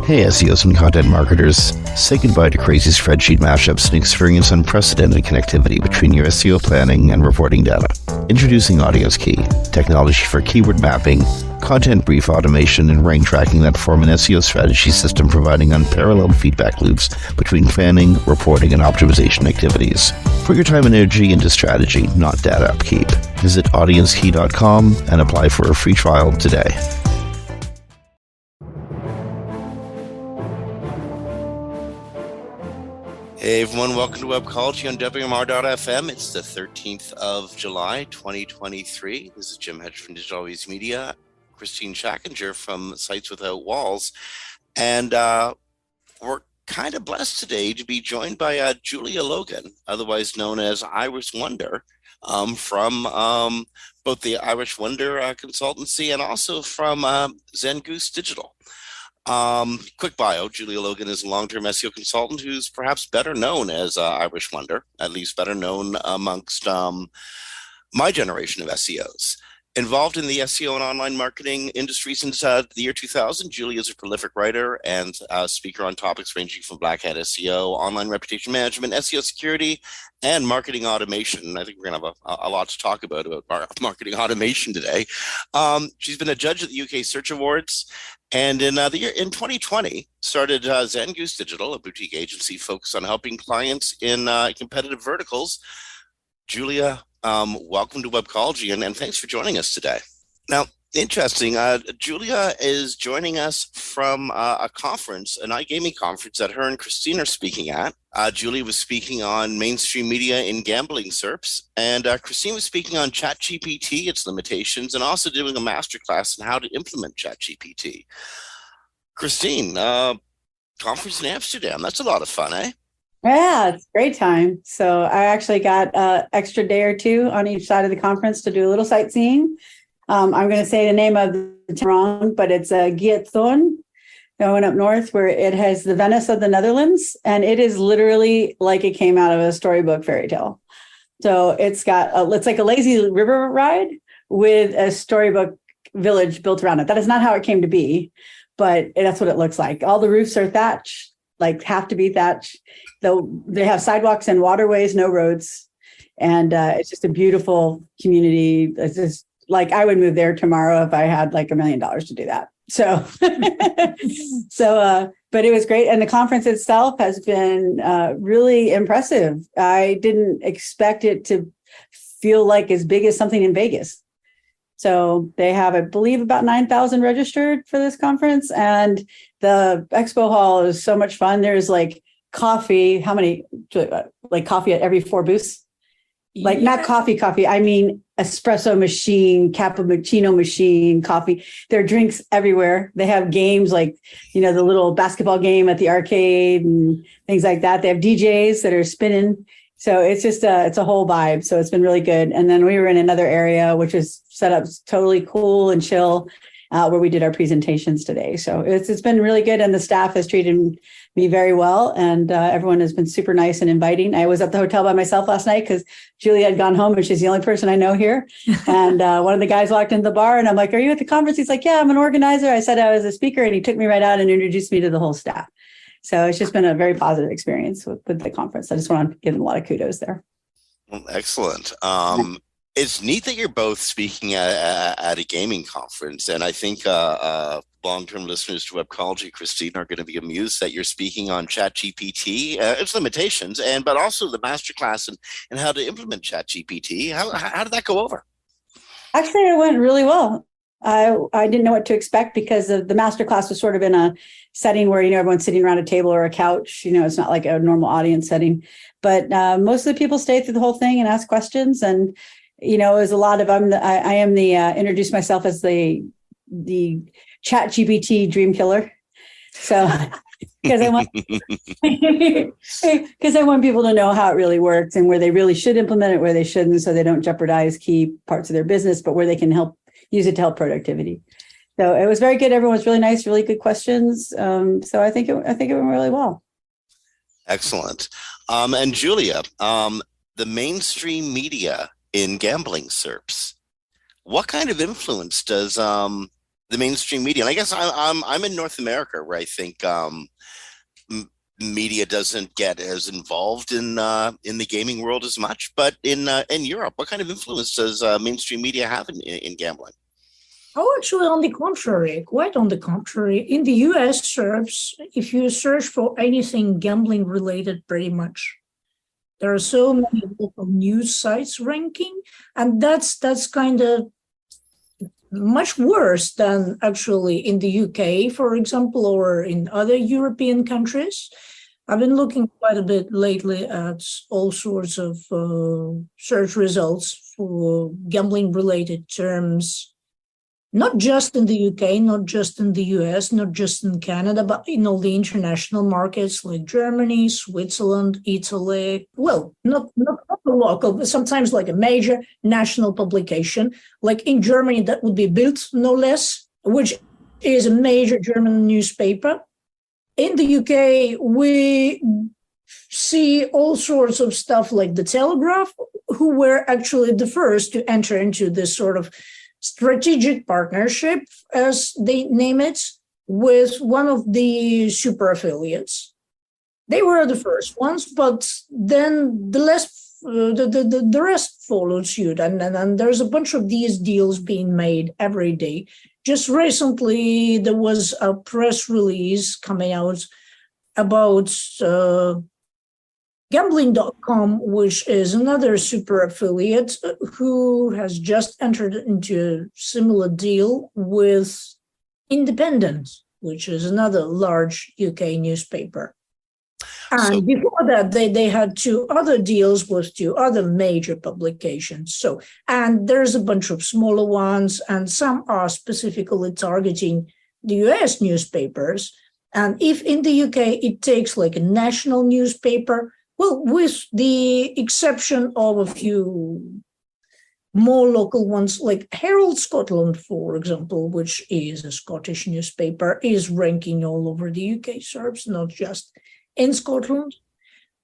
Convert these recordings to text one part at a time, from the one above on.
Hey SEOs and content marketers, say goodbye to crazy spreadsheet mashups and experience unprecedented connectivity between your SEO planning and reporting data. Introducing Audience Key, technology for keyword mapping, content brief automation, and rank tracking that form an SEO strategy system providing unparalleled feedback loops between planning, reporting, and optimization activities. Put your time and energy into strategy, not data upkeep. Visit audiencekey.com and apply for a free trial today. Hey everyone, welcome to Webcology on WMR.fm. It's the 13th of July, 2023. This is Jim Hedge from Digital Always Media, Kristine Schachinger from Sites Without Walls. And we're kind of blessed today to be joined by Julia Logan, otherwise known as IrishWonder, from both the IrishWonder consultancy and also from Zangoose Digital. Quick bio, Julia Logan is a long-term SEO consultant who's perhaps better known as IrishWonder, at least better known amongst my generation of SEOs. Involved in the SEO and online marketing industry since the year 2000, Julia is a prolific writer and speaker on topics ranging from black hat SEO, online reputation management, SEO security, and marketing automation. And I think we're going to have a lot to talk about marketing automation today. She's been a judge at the UK Search Awards, and in 2020, started Zangoose Digital, a boutique agency focused on helping clients in competitive verticals. Julia, welcome to Webcology, and thanks for joining us today. Now, interesting, Julia is joining us from a conference, an iGaming conference that her and Kristine are speaking at. Julia was speaking on mainstream media in gambling SERPs, and Kristine was speaking on ChatGPT, its limitations, and also doing a masterclass on how to implement ChatGPT. Kristine, conference in Amsterdam, that's a lot of fun, eh? Yeah, it's a great time. So I actually got an extra day or two on each side of the conference to do a little sightseeing. I'm going to say the name of the town wrong, but it's Geeking, going up north, where it has the Venice of the Netherlands, and it is literally like it came out of a storybook fairy tale. So it's like a lazy river ride with a storybook village built around it. That is not how it came to be, but that's what it looks like. All the roofs are thatch, like have to be thatch. Though they have sidewalks and waterways, no roads, and it's just a beautiful community. It's just like I would move there tomorrow if I had like $1 million to do that. So, but it was great, and the conference itself has been really impressive. I didn't expect it to feel like as big as something in Vegas. So they have, I believe, about 9,000 registered for this conference, and the expo hall is so much fun. There's like coffee, coffee at every 4 booths? Like not coffee, I mean espresso machine, cappuccino machine, coffee. There are drinks everywhere. They have games like, the little basketball game at the arcade and things like that. They have DJs that are spinning. So it's just it's a whole vibe. So it's been really good. And then we were in another area, which is set up totally cool and chill, where we did our presentations today. So it's been really good. And the staff has treated me very well. And everyone has been super nice and inviting. I was at the hotel by myself last night because Julia had gone home and she's the only person I know here. And one of the guys walked into the bar and I'm like, "Are you at the conference?" He's like, "Yeah, I'm an organizer." I said I was a speaker, and he took me right out and introduced me to the whole staff. So it's just been a very positive experience with the conference. I just want to give them a lot of kudos there. Well, excellent. It's neat that you're both speaking at a gaming conference, and I think long-term listeners to Webcology, Kristine, are going to be amused that you're speaking on ChatGPT, its limitations, but also the masterclass and how to implement ChatGPT. How did that go over? Actually, it went really well. I didn't know what to expect because the masterclass was sort of in a setting where, everyone's sitting around a table or a couch. It's not like a normal audience setting. But most of the people stayed through the whole thing and asked questions. And, it was a lot of, I am the introduce myself as the ChatGPT dream killer. So because I want people to know how it really works and where they really should implement it, where they shouldn't, so they don't jeopardize key parts of their business, but where they can use it to help productivity. So it was very good. Everyone was really nice, really good questions. So I think it went really well. Excellent. And Julia, the mainstream media in gambling SERPs, what kind of influence does the mainstream media. And I guess I'm in North America, where I think media doesn't get as involved in the gaming world as much. But in Europe, what kind of influence does mainstream media have in gambling? Oh, actually, on the contrary, quite on the contrary. In the US, search, if you search for anything gambling related, pretty much, there are so many local news sites ranking, and that's kind of much worse than actually in the UK, for example, or in other European countries. I've been looking quite a bit lately at all sorts of search results for gambling related terms, not just in the UK, not just in the US, not just in Canada, but in all the international markets like Germany, Switzerland, Italy. Well, not the local, but sometimes like a major national publication. Like in Germany, that would be Bild, no less, which is a major German newspaper. In the UK, we see all sorts of stuff like the Telegraph, who were actually the first to enter into this sort of strategic partnership, as they name it, with one of the super affiliates. They were the first ones, but then the rest followed suit, and there's a bunch of these deals being made every day. Just recently, there was a press release coming out about Gambling.com, which is another super affiliate who has just entered into a similar deal with Independent, which is another large UK newspaper. And before that, they had two other deals with two other major publications. So, and there's a bunch of smaller ones, and some are specifically targeting the US newspapers. And if in the UK it takes like a national newspaper, well, with the exception of a few more local ones, like Herald Scotland, for example, which is a Scottish newspaper, is ranking all over the UK SERPs, not just in Scotland.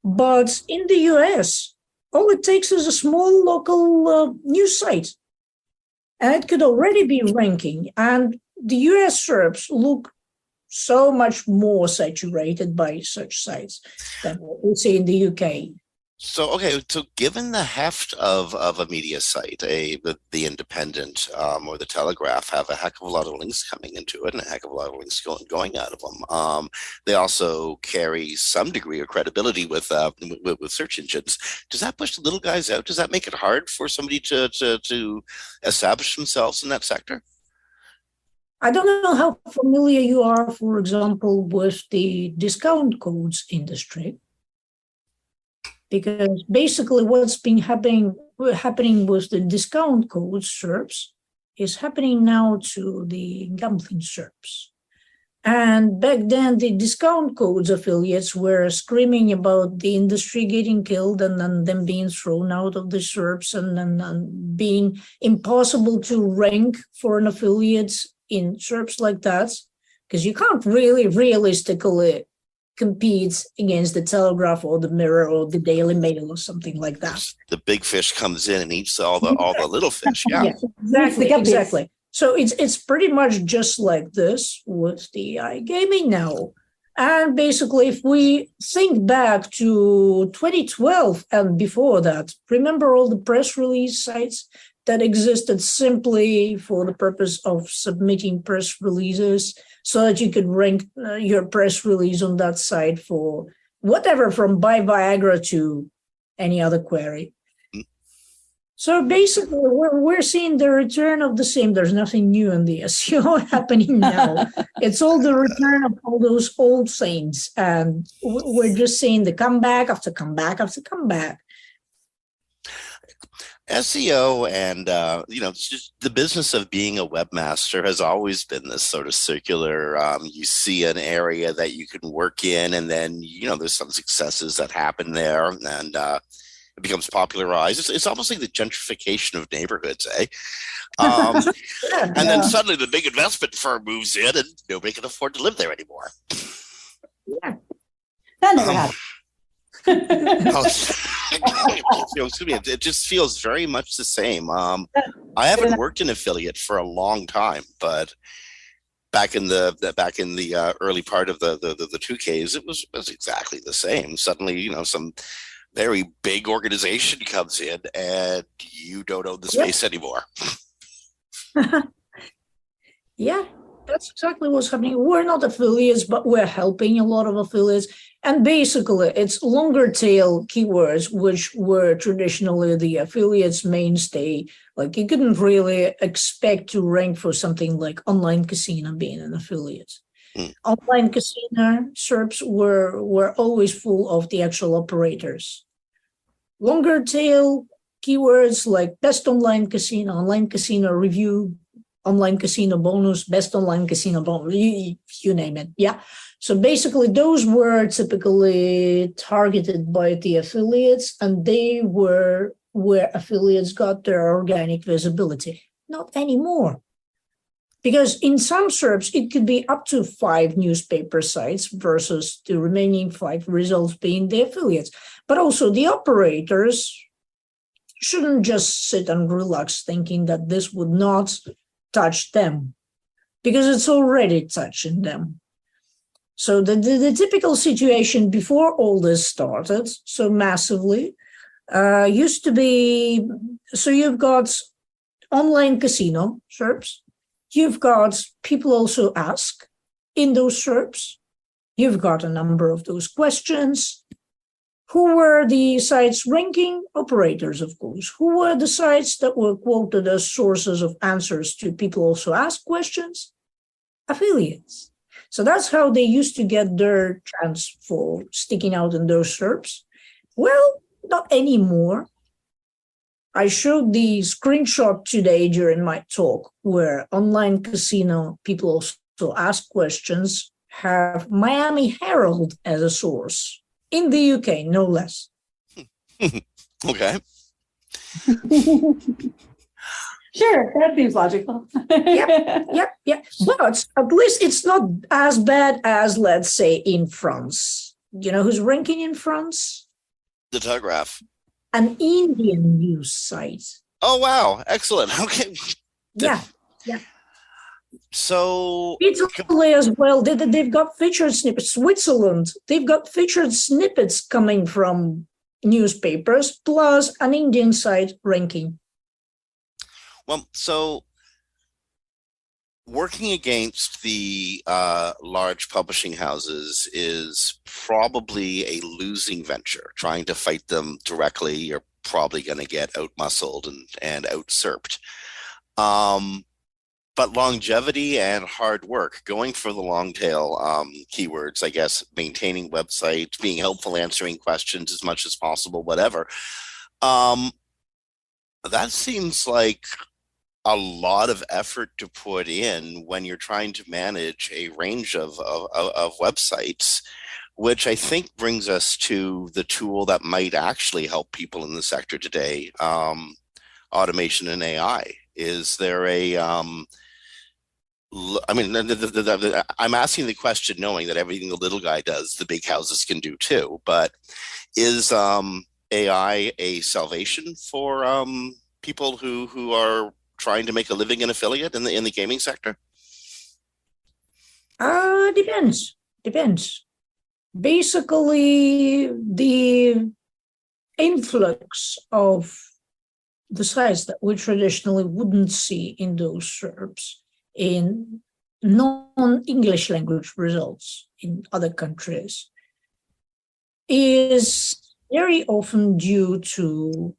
But in the US, all it takes is a small local news site, and it could already be ranking. And the US SERPs look so much more saturated by such sites than what we see in the UK. So given the heft of a media site, the Independent or the Telegraph have a heck of a lot of links coming into it and a heck of a lot of links going out of them. They also carry some degree of credibility with search engines. Does that push the little guys out? Does that make it hard for somebody to establish themselves in that sector? I don't know how familiar you are, for example, with the discount codes industry, because basically what's been happening with the discount codes SERPs is happening now to the gambling SERPs. And back then, the discount codes affiliates were screaming about the industry getting killed and then them being thrown out of the SERPs and being impossible to rank for an affiliate in SERPs like that, because you can't really realistically compete against the Telegraph or the Mirror or the Daily Mail or something like that. The big fish comes in and eats all the little fish. Yeah, exactly. So it's pretty much just like this with the iGaming now. And basically, if we think back to 2012 and before that, remember all the press release sites that existed simply for the purpose of submitting press releases so that you could rank your press release on that site for whatever, from buy Viagra to any other query. So basically, we're seeing the return of the same. There's nothing new in the SEO happening now. It's all the return of all those old saints. And we're just seeing the comeback after comeback after comeback. SEO and just the business of being a webmaster has always been this sort of circular. You see an area that you can work in, and then there's some successes that happen there, and it becomes popularized. It's almost like the gentrification of neighborhoods, eh? And then suddenly the big investment firm moves in, and nobody can afford to live there anymore. Yeah, that never happened. It just feels very much the same. I haven't worked in affiliate for a long time, but back in the early part of the 2Ks, it was exactly the same. Suddenly, some very big organization comes in and you don't own the space anymore. Yeah, that's exactly what's happening. We're not affiliates, but we're helping a lot of affiliates. And basically, it's longer tail keywords, which were traditionally the affiliates' mainstay. Like you couldn't really expect to rank for something like online casino being an affiliate. Online casino SERPs were always full of the actual operators. Longer tail keywords like best online casino review, online casino bonus, best online casino bonus, you name it. Yeah. So basically those were typically targeted by the affiliates, and they were where affiliates got their organic visibility. Not anymore. Because in some SERPs, it could be up to 5 newspaper sites versus the remaining 5 results being the affiliates. But also the operators shouldn't just sit and relax thinking that this would not touch them, because it's already touching them. So the typical situation before all this started so massively used to be, so you've got online casino SERPs, you've got people also ask in those SERPs, you've got a number of those questions. Who were the sites ranking? Operators, of course. Who were the sites that were quoted as sources of answers to people also ask questions? Affiliates. So that's how they used to get their chance for sticking out in those SERPs. Well, not anymore. I showed the screenshot today during my talk where online casino people also ask questions have Miami Herald as a source. In the UK, no less. Okay. Sure, that seems logical. Yep. But at least it's not as bad as, let's say, in France. You know who's ranking in France? The Telegraph. An Indian news site. Oh, wow. Excellent. Okay. Yeah. So Italy as well. They've got featured snippets. Switzerland, they've got featured snippets coming from newspapers, plus an Indian site ranking. Well, so working against the large publishing houses is probably a losing venture. Trying to fight them directly, you're probably going to get out-muscled and out-SERPed. But longevity and hard work, going for the long tail keywords, I guess, maintaining websites, being helpful, answering questions as much as possible, whatever. That seems like a lot of effort to put in when you're trying to manage a range of websites, which I think brings us to the tool that might actually help people in the sector today, automation and AI. Is there a I mean, I'm asking the question knowing that everything the little guy does, the big houses can do too. But is AI a salvation for people who are trying to make a living in affiliate in the gaming sector? Depends. Basically, the influx of the sites that we traditionally wouldn't see in those SERPs in non-English language results in other countries is very often due to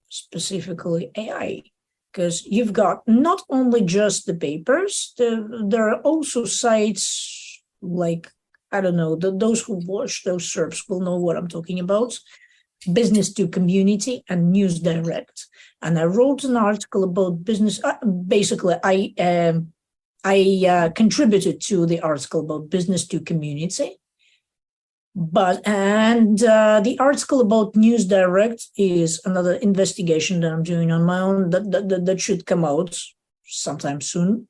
specifically AI, because you've got not only just the papers, there are also sites like, I don't know, those who watch those SERPs will know what I'm talking about, Business to Community and News Direct. And I wrote an article about business. Basically, I contributed to the article about Business to Community. The article about News Direct is another investigation that I'm doing on my own that should come out sometime soon.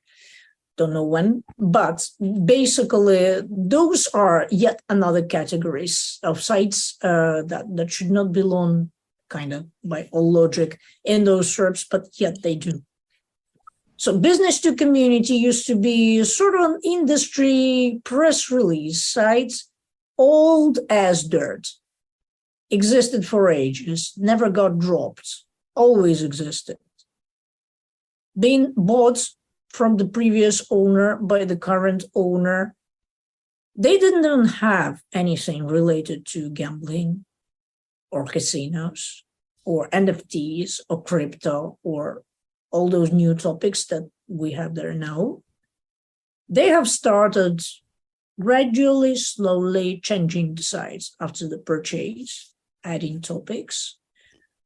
Don't know when, but basically those are yet another categories of sites that should not belong, kind of by all logic, in those SERPs, but yet they do. So business to community used to be sort of an industry press release site, old as dirt, existed for ages, never got dropped, always existed. Been bought from the previous owner by the current owner. They didn't even have anything related to gambling or casinos or NFTs or crypto or all those new topics that we have there now. They have started gradually, slowly changing the sites after the purchase, adding topics.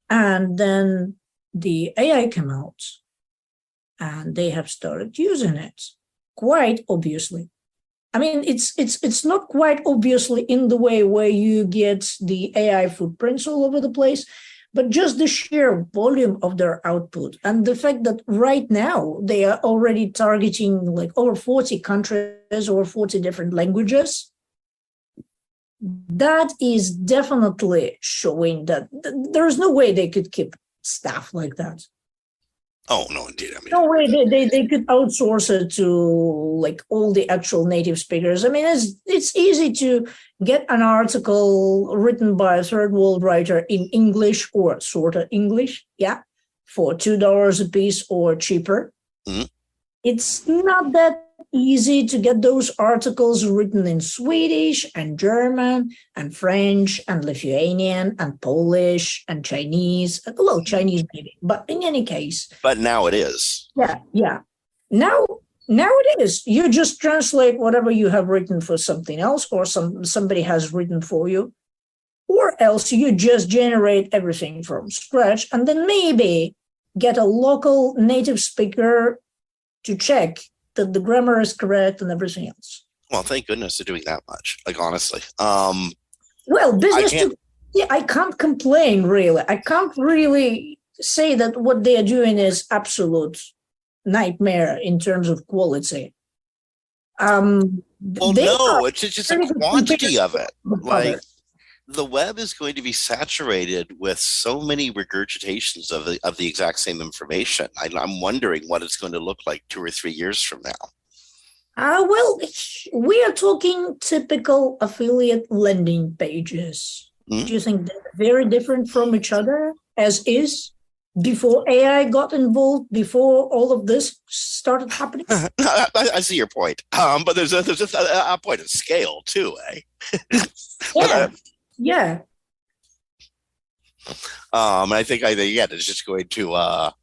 And then the AI came out and they have started using it quite obviously. I mean, it's not quite obviously in the way where you get the AI footprints all over the place, but just the sheer volume of their output and the fact that right now they are already targeting like over 40 countries or 40 different languages. That is definitely showing that there's no way they could keep staff like that. Oh, no, indeed. I mean, no way they could outsource it to like all the actual native speakers. I mean, it's easy to get an article written by a third world writer in English or sort of English, for $2 a piece or cheaper. Mm-hmm. It's not that easy to get those articles written in Swedish and German and French and Lithuanian and Polish and Chinese. Well, Chinese maybe, but in any case. But now it is. Yeah. Now it is. You just translate whatever you have written for something else or somebody has written for you. Or else you just generate everything from scratch and then maybe get a local native speaker to check that the grammar is correct and everything else. Well, thank goodness they're doing that much. Like, honestly. Well, I can't complain, really. I can't really say that what they are doing is absolute nightmare in terms of quality. It's just a quantity of it. Like, the web is going to be saturated with so many regurgitations of the exact same information. I'm wondering what it's going to look like 2 or 3 years from now. Well, we are talking typical affiliate landing pages. Mm-hmm. Do you think they're very different from each other as is? Before AI got involved, before all of this started happening? I see your point. But there's a point of scale too, eh? Yeah. I think it's just going to. I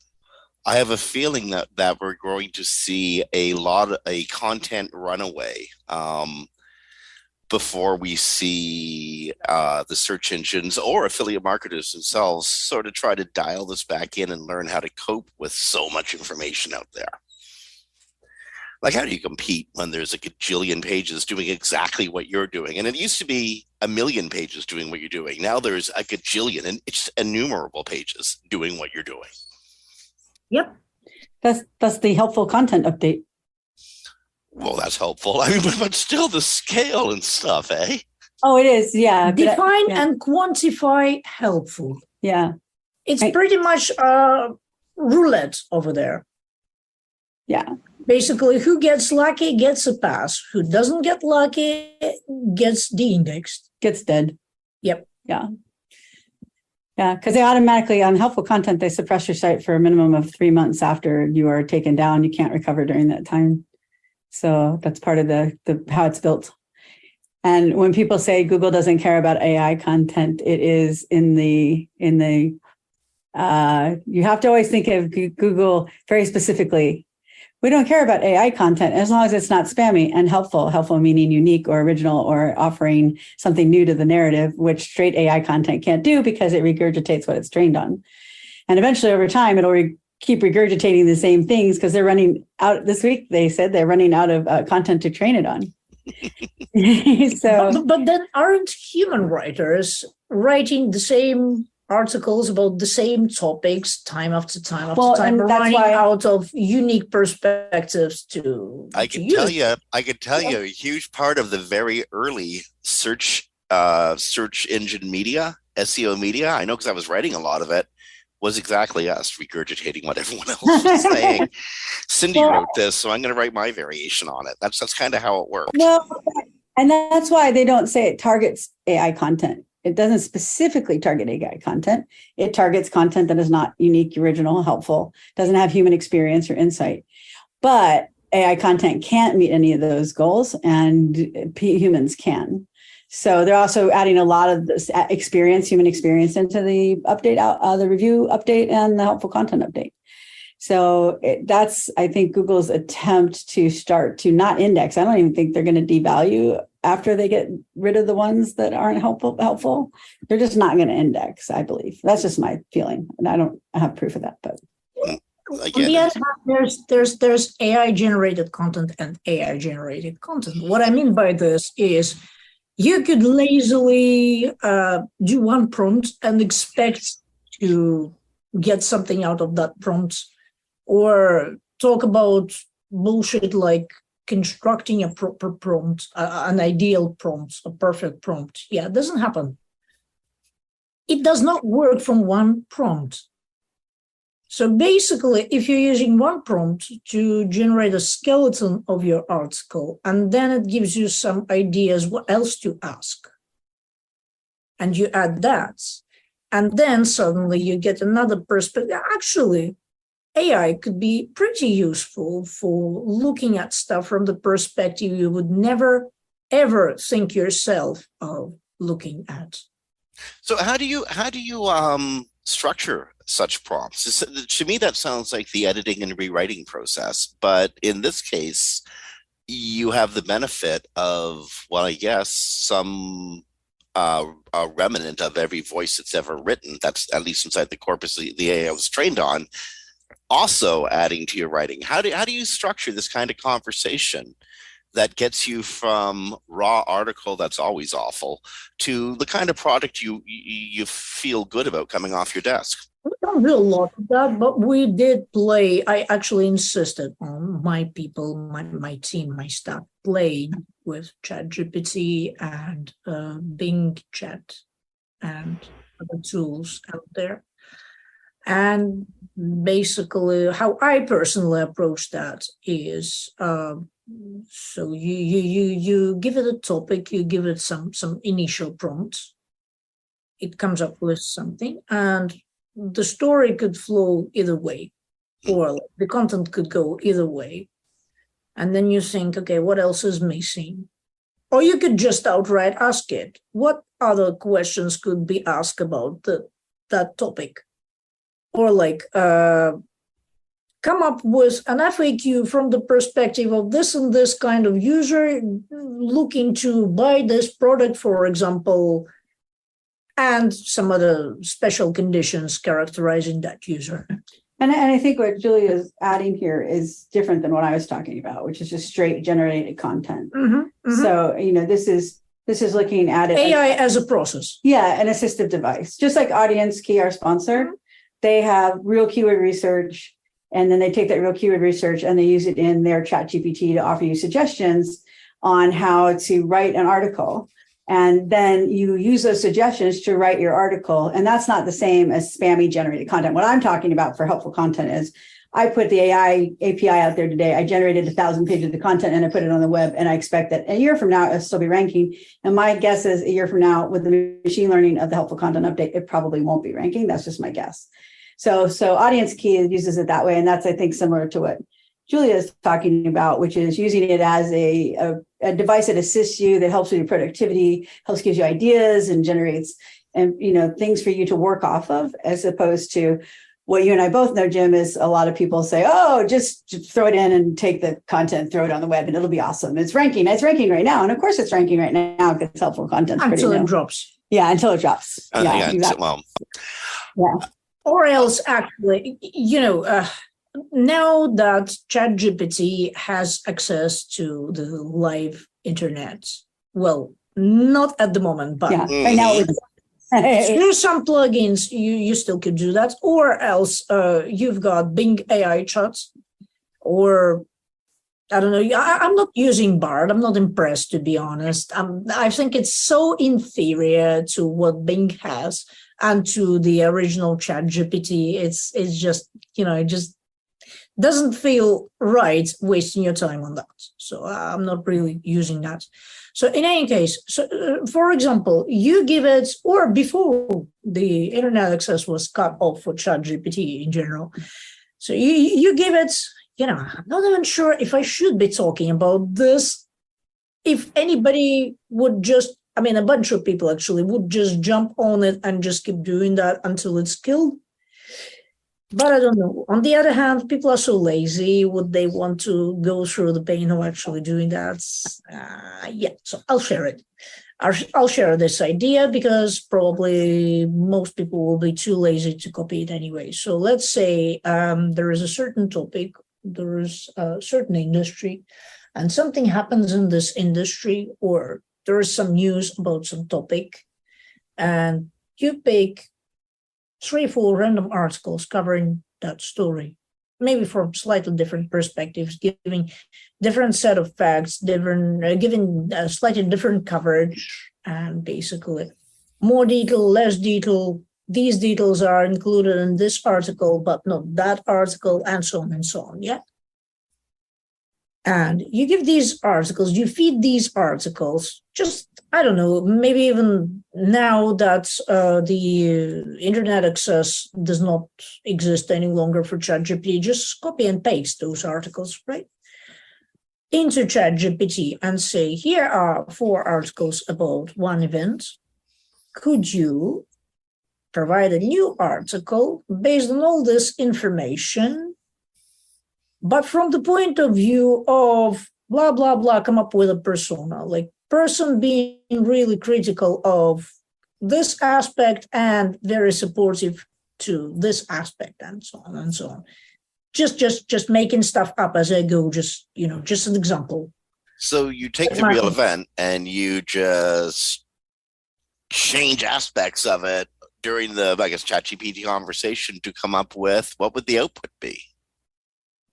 have a feeling that we're going to see a content runaway before we see the search engines or affiliate marketers themselves sort of try to dial this back in and learn how to cope with so much information out there. Like, how do you compete when there's a gajillion pages doing exactly what you're doing? And it used to be a million pages doing what you're doing. Now there's a gajillion, and it's innumerable pages doing what you're doing. Yep. That's the helpful content update. Well, that's helpful. I mean, but still the scale and stuff, eh? Oh, it is, yeah. Define and quantify helpful. Yeah. It's pretty much roulette over there. Yeah. Basically, who gets lucky gets a pass. Who doesn't get lucky gets de-indexed. Gets dead. Yep. Yeah. Yeah, because they automatically, on helpful content, they suppress your site for a minimum of 3 months after you are taken down. You can't recover during that time. So that's part of the how it's built. And when people say Google doesn't care about AI content, it is in the you have to always think of Google very specifically. We don't care about AI content as long as it's not spammy and helpful. Helpful meaning unique or original or offering something new to the narrative, which straight AI content can't do because it regurgitates what it's trained on. And eventually over time, it'll keep regurgitating the same things because they're running out. This week, they said they're running out of content to train it on. But then aren't human writers writing the same articles about the same topics time after time after time, running out of unique perspectives I could tell you a huge part of the very early search engine media, SEO media, I know because I was writing a lot of it, was exactly us regurgitating what everyone else was saying. Cindy wrote this, so I'm going to write my variation on it. That's kind of how it worked. Well, and that's why they don't say it targets AI content. It doesn't specifically target AI content. It targets content that is not unique, original, helpful, doesn't have human experience or insight. But AI content can't meet any of those goals, and humans can. So they're also adding a lot of this human experience into the update, the review update and the helpful content update. So that's, I think, Google's attempt to start to not index. I don't even think they're going to devalue after they get rid of the ones that aren't helpful. They're just not going to index, I believe. That's just my feeling. And I don't have proof of that, but. Again, on the other hand, there's AI generated content and AI generated content. What I mean by this is you could lazily do one prompt and expect to get something out of that prompt, or talk about bullshit like constructing a proper prompt, an ideal prompt, a perfect prompt. Yeah, it doesn't happen. It does not work from one prompt. So basically, if you're using one prompt to generate a skeleton of your article, and then it gives you some ideas what else to ask, and you add that, and then suddenly you get another perspective. Actually, AI could be pretty useful for looking at stuff from the perspective you would never, ever think yourself of looking at. So how do you structure such prompts? To me, that sounds like the editing and rewriting process. But in this case, you have the benefit of, well, I guess, some a remnant of every voice that's ever written. That's at least inside the corpus the AI was trained on. Also adding to your writing. How do you structure this kind of conversation that gets you from raw article that's always awful to the kind of product you feel good about coming off your desk? We don't do a lot of that, but we did play. I actually insisted on my people, my team, my staff played with ChatGPT and Bing Chat and other tools out there. And basically, how I personally approach that is, so you give it a topic, you give it some initial prompts, it comes up with something, and the story could flow either way, or the content could go either way. And then you think, okay, what else is missing? Or you could just outright ask it, what other questions could be asked about that topic? Or like, come up with an FAQ from the perspective of this and this kind of user looking to buy this product, for example, and some other special conditions characterizing that user. And I think what Julia is adding here is different than what I was talking about, which is just straight generated content. So, this is looking at it AI as a process. Yeah, an assistive device, just like Audience Key, our sponsor. They have real keyword research, and then they take that real keyword research and they use it in their ChatGPT to offer you suggestions on how to write an article. And then you use those suggestions to write your article. And that's not the same as spammy generated content. What I'm talking about for helpful content is I put the AI API out there today. I generated 1,000 pages of content and I put it on the web. And I expect that a year from now, it'll still be ranking. And my guess is a year from now, with the machine learning of the helpful content update, it probably won't be ranking. That's just my guess. So Audience Key uses it that way. And that's, I think, similar to what Julia is talking about, which is using it as a device that assists you, that helps with your productivity, gives you ideas and generates things for you to work off of, as opposed to what you and I both know, Jim, is a lot of people say, oh, just throw it in and take the content, throw it on the web, and it'll be awesome. It's ranking right now. And of course it's ranking right now because helpful content until it drops. Yeah, until it drops. Yeah, exactly. Well, yeah. Or else, actually, now that ChatGPT has access to the live internet, well, not at the moment, but right now through some plugins, you still could do that. Or else you've got Bing AI chats, or I don't know. I'm not using Bard. I'm not impressed, to be honest. I think it's so inferior to what Bing has. and to the original ChatGPT. It's just, it just doesn't feel right wasting your time on that. So I'm not really using that. So in any case, for example, you give it, or before the internet access was cut off for ChatGPT in general, so you give it, I'm not even sure if I should be talking about this. If anybody would just, a bunch of people actually would just jump on it and just keep doing that until it's killed. But I don't know. On the other hand, people are so lazy. Would they want to go through the pain of actually doing that? So I'll share it. I'll share this idea because probably most people will be too lazy to copy it anyway. So let's say there is a certain topic, there is a certain industry, and something happens in this industry, or there is some news about some topic, and you pick 3-4 random articles covering that story, maybe from slightly different perspectives, giving different set of facts, giving slightly different coverage, and basically more detail, less detail. These details are included in this article, but not that article, and so on and so on. Yeah. And you give these articles, you feed these articles, just, I don't know, maybe even now that the internet access does not exist any longer for ChatGPT, just copy and paste those articles, right, into ChatGPT and say, here are 4 articles about one event. Could you provide a new article based on all this information, but from the point of view of blah, blah, blah, come up with a persona, like person being really critical of this aspect and very supportive to this aspect, and so on and so on. Just making stuff up as I go, just an example. So you take the real event and you just change aspects of it during the, ChatGPT conversation to come up with, what would the output be?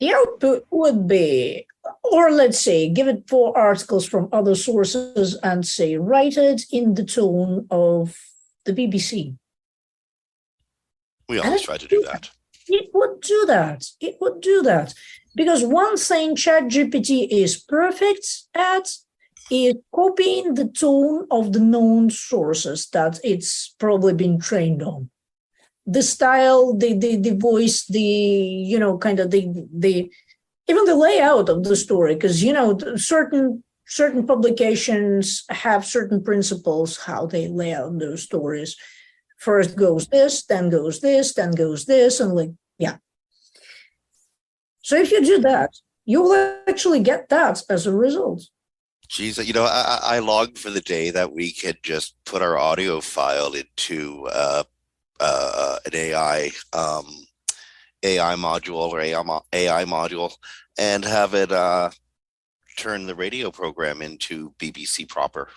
The output would be, or let's say, give it 4 articles from other sources and say, write it in the tone of the BBC. We always try to do that. It would do that. It would do that. Because one thing ChatGPT is perfect at is copying the tone of the known sources that it's probably been trained on. The style, the voice, kind of the even the layout of the story, because certain publications have certain principles how they lay out those stories. First goes this, then goes this, then goes this, and So if you do that, you will actually get that as a result. Geez, I longed for the day that we could just put our audio file into an AI module or AI module and have it turn the radio program into BBC proper.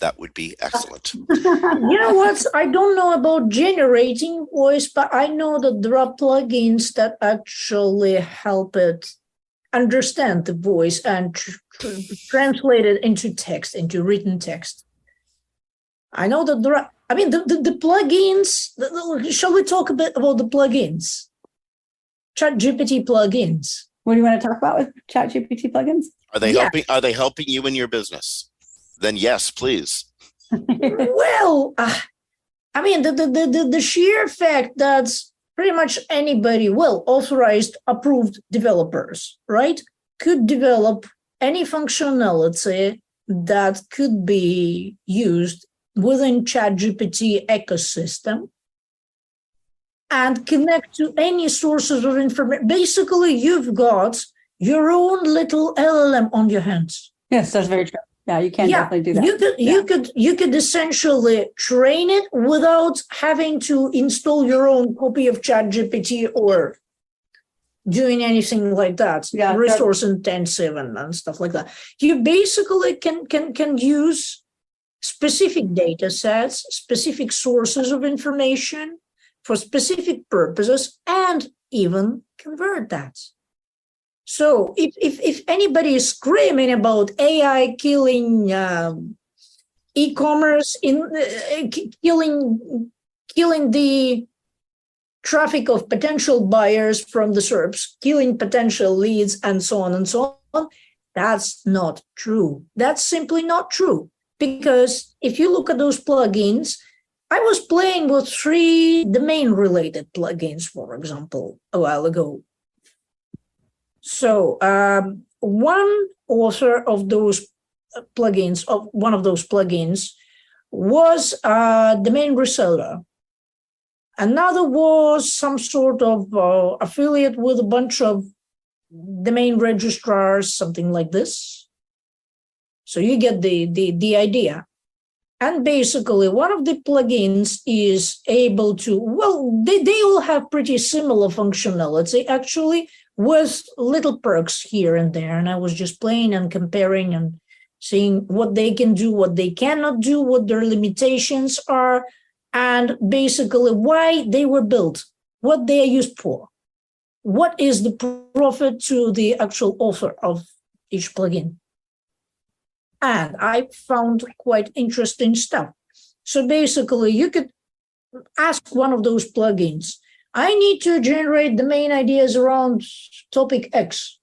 That would be excellent. You know what? I don't know about generating voice, but I know that there are plugins that actually help it understand the voice and translate it into text, into written text. I know that there are, the plugins, shall we talk a bit about the plugins? ChatGPT plugins. What do you want to talk about with ChatGPT plugins? Are they helping you in your business? Then yes, please. Well, the sheer fact that pretty much anybody, authorized, approved developers, right, could develop any functionality that could be used within ChatGPT ecosystem and connect to any sources of information. Basically, you've got your own little LLM on your hands. Yes, that's very true. Yeah, you can definitely do that. You could essentially train it without having to install your own copy of ChatGPT or doing anything like that. Yeah, resource intensive and stuff like that. You basically can use specific data sets, specific sources of information for specific purposes, and even convert that. So if anybody is screaming about AI killing e-commerce, killing the traffic of potential buyers from the SERPs, killing potential leads, and so on and so on. That's not true. That's simply not true. Because if you look at those plugins, I was playing with 3 domain-related plugins, for example, a while ago. So one author of those plugins, of one of those plugins, was a domain reseller. Another was some sort of affiliate with a bunch of domain registrars, something like this. So you get the idea. And basically, one of the plugins is able to, well, they all have pretty similar functionality, actually, with little perks here and there. And I was just playing and comparing and seeing what they can do, what they cannot do, what their limitations are, and basically why they were built, what they are used for, what is the profit to the actual author of each plugin. And I found quite interesting stuff. So basically, you could ask one of those plugins, I need to generate domain ideas around topic X.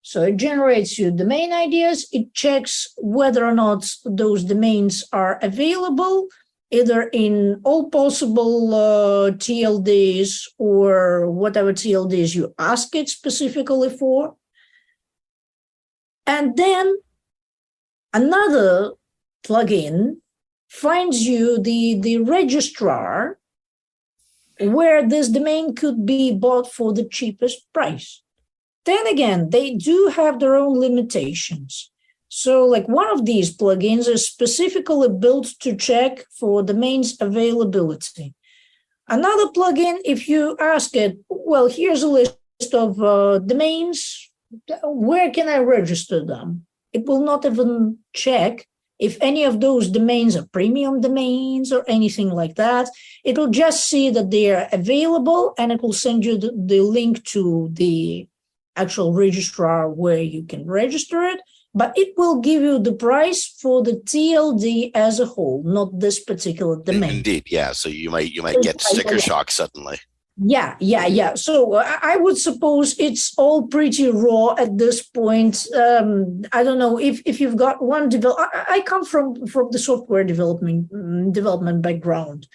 So it generates you domain ideas. It checks whether or not those domains are available, either in all possible TLDs or whatever TLDs you ask it specifically for. And then another plugin finds you the registrar where this domain could be bought for the cheapest price. Then again, they do have their own limitations. So like one of these plugins is specifically built to check for domains availability. Another plugin, if you ask it, well, here's a list of domains, where can I register them? It will not even check if any of those domains are premium domains or anything like that. It will just see that they are available, and it will send you the link to the actual registrar where you can register it. But it will give you the price for the TLD as a whole, not this particular domain. Indeed, yeah. So you might get sticker shock suddenly. Yeah. So I would suppose it's all pretty raw at this point. I don't know if you've got one I come from the software development background.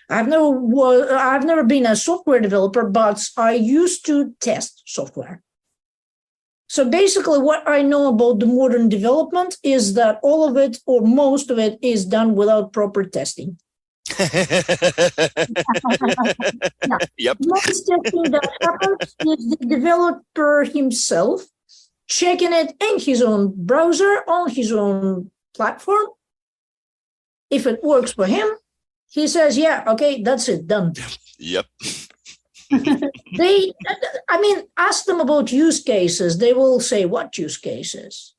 I've never been a software developer, but I used to test software. So basically, what I know about the modern development is that all of it or most of it is done without proper testing. Yep. Most testing that happens is the developer himself checking it in his own browser, on his own platform. If it works for him, he says, yeah, okay, that's it, done. Yep. Ask them about use cases. They will say, what use cases?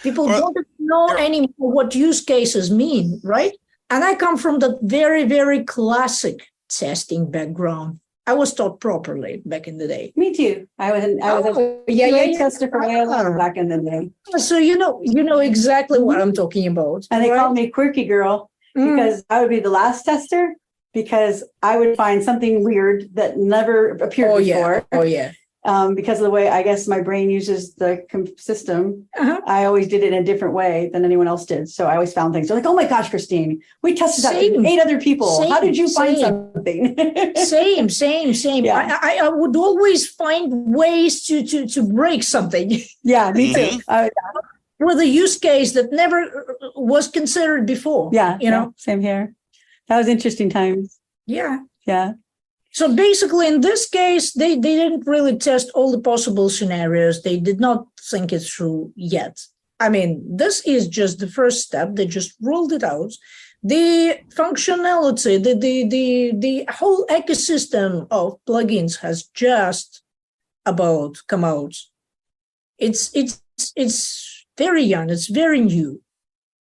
People don't know anymore what use cases mean, right? And I come from that very, very classic testing background. I was taught properly back in the day. Me too. I was a QA tester for AOL back in the day. So you know exactly what I'm talking about. And they called me Quirky Girl because I would be the last tester, because I would find something weird that never appeared before. Oh, yeah. Because of the way, I guess, my brain uses the system. I always did it in a different way than anyone else did. So I always found things. They're like, oh my gosh, Kristine, we tested that with 8 other people. How did you find something? Same. Yeah. I would always find ways to break something. Yeah, me too. With a use case that never was considered before. Yeah, same here. That was interesting times. Yeah. So basically, in this case, they didn't really test all the possible scenarios. They did not think it through yet. I mean, this is just the first step. They just rolled it out. The functionality, the whole ecosystem of plugins has just about come out. It's very young. It's very new.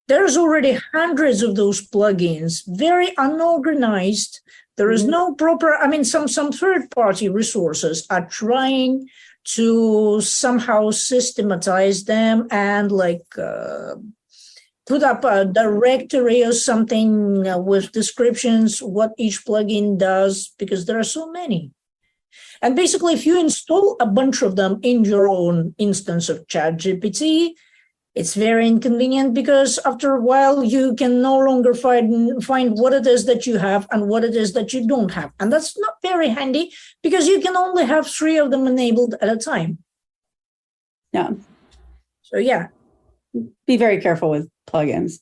There's already hundreds of those plugins, very unorganized. There is no proper, some third-party resources are trying to somehow systematize them and put up a directory or something with descriptions what each plugin does, because there are so many. And basically, if you install a bunch of them in your own instance of ChatGPT, it's very inconvenient, because after a while you can no longer find what it is that you have and what it is that you don't have. And that's not very handy, because you can only have 3 of them enabled at a time. Yeah. So yeah. Be very careful with plugins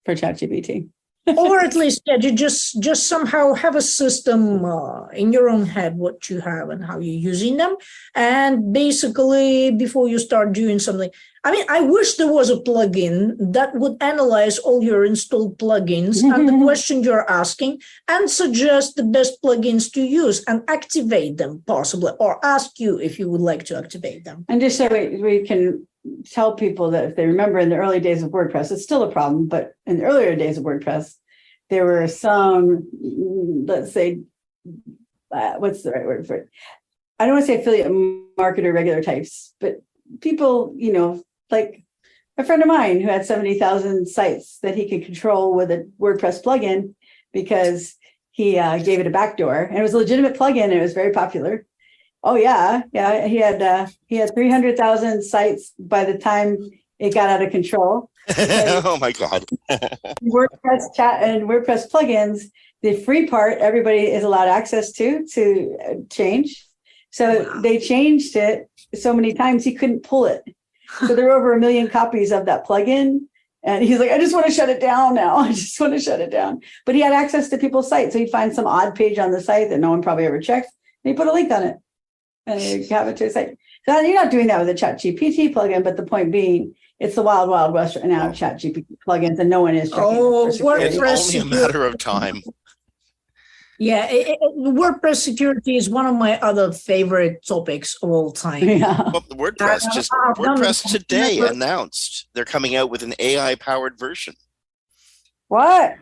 for ChatGPT. Or at least, yeah, you just somehow have a system in your own head what you have and how you're using them. And basically, before you start doing something, I mean, I wish there was a plugin that would analyze all your installed plugins and the question you're asking and suggest the best plugins to use and activate them possibly, or ask you if you would like to activate them. And just so we can tell people that if they remember in the early days of WordPress, it's still a problem, but in the earlier days of WordPress, there were some, let's say, what's the right word for it? I don't want to say affiliate marketer regular types, but people, like a friend of mine who had 70,000 sites that he could control with a WordPress plugin because he gave it a backdoor, and it was a legitimate plugin and it was very popular. Oh yeah. He had 300,000 sites by the time it got out of control. Oh my God. WordPress chat and WordPress plugins, the free part, everybody is allowed access to change. So They changed it so many times he couldn't pull it. So there were over 1 million copies of that plugin. And he's like, I just want to shut it down now. I just want to shut it down. But he had access to people's sites. So he'd find some odd page on the site that no one probably ever checked. And he put a link on it and you have it to a site. So you're not doing that with a ChatGPT plugin, but the point being, it's the wild, wild west right now of ChatGPT plugins, and no one is checking. It's only a matter of time. Yeah, WordPress security is one of my other favorite topics of all time. Yeah. Well, WordPress today announced they're coming out with an AI-powered version. What?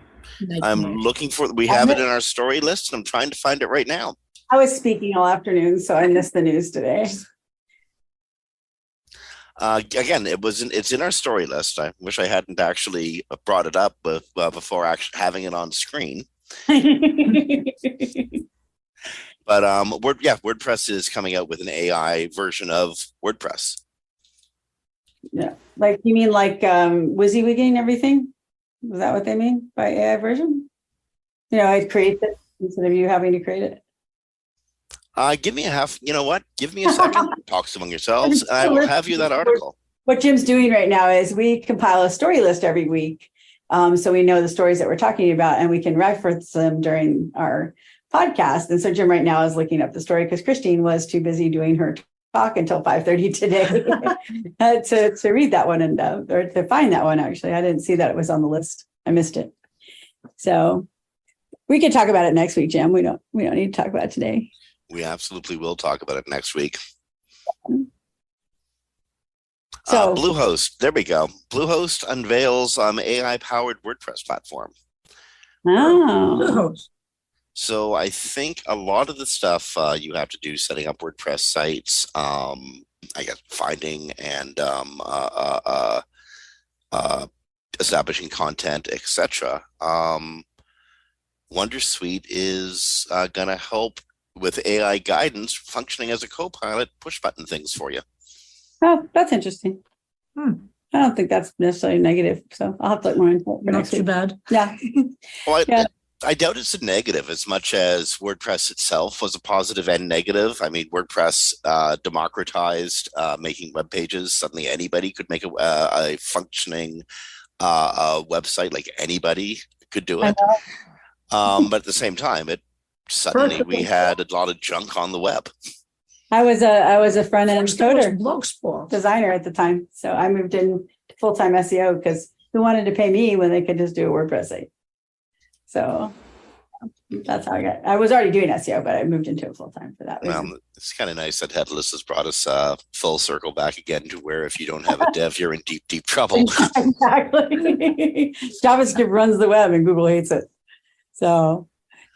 I'm looking for. We have it in our story list, and I'm trying to find it right now. I was speaking all afternoon, so I missed the news today. Again, it's in our story list. I wish I hadn't actually brought it up before actually having it on screen. But WordPress is coming out with an AI version of WordPress. Yeah, like you mean like WYSIWYGing everything? Is that what they mean by AI version? I'd create it instead of you having to create it. Give me a half. You know what? Give me a second. Talk among yourselves. And I will have you that article. What Jim's doing right now is we compile a story list every week, so we know the stories that we're talking about, and we can reference them during our podcast. And so Jim right now is looking up the story because Kristine was too busy doing her talk until 5:30 today to read that one or to find that one. Actually, I didn't see that it was on the list. I missed it. So we can talk about it next week, Jim. We don't need to talk about it today. We absolutely will talk about it next week. So Bluehost, there we go. Bluehost unveils AI-powered WordPress platform. Oh. So I think a lot of the stuff you have to do setting up WordPress sites, I guess finding and establishing content, etc. Wondersuite is going to help with AI guidance, functioning as a co-pilot, push button things for you. Oh, that's interesting. I don't think that's necessarily negative, so I'll have to look more into it. Not too bad. Yeah. Well, I doubt it's a negative as much as WordPress itself was a positive and negative. I mean, WordPress democratized making web pages. Suddenly anybody could make a functioning website, like anybody could do it. But at the same time, suddenly we had a lot of junk on the web. I was a front end coder, Blogspot designer at the time, so I moved in to full-time SEO because who wanted to pay me when they could just do a WordPress site? So that's how I was already doing SEO, but I moved into it full-time for that reason. Well, it's kind of nice that Headless has brought us full circle back again to where if you don't have a dev, you're in deep, deep trouble. Exactly. JavaScript runs the web and Google hates it. So,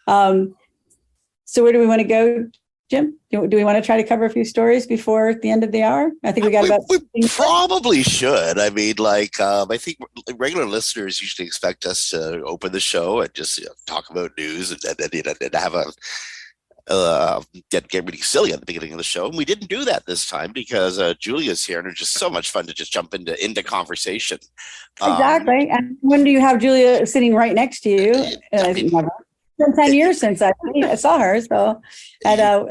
so where do we want to go, Jim? Do we want to try to cover a few stories before the end of the hour? I think we got about. We probably should. I mean, I think regular listeners usually expect us to open the show and just talk about news and have a get really silly at the beginning of the show. And we didn't do that this time because Julia's here, and it's just so much fun to just jump into conversation. Exactly. And when do you have Julia sitting right next to you? Never. It's been 10 years since I saw her. So at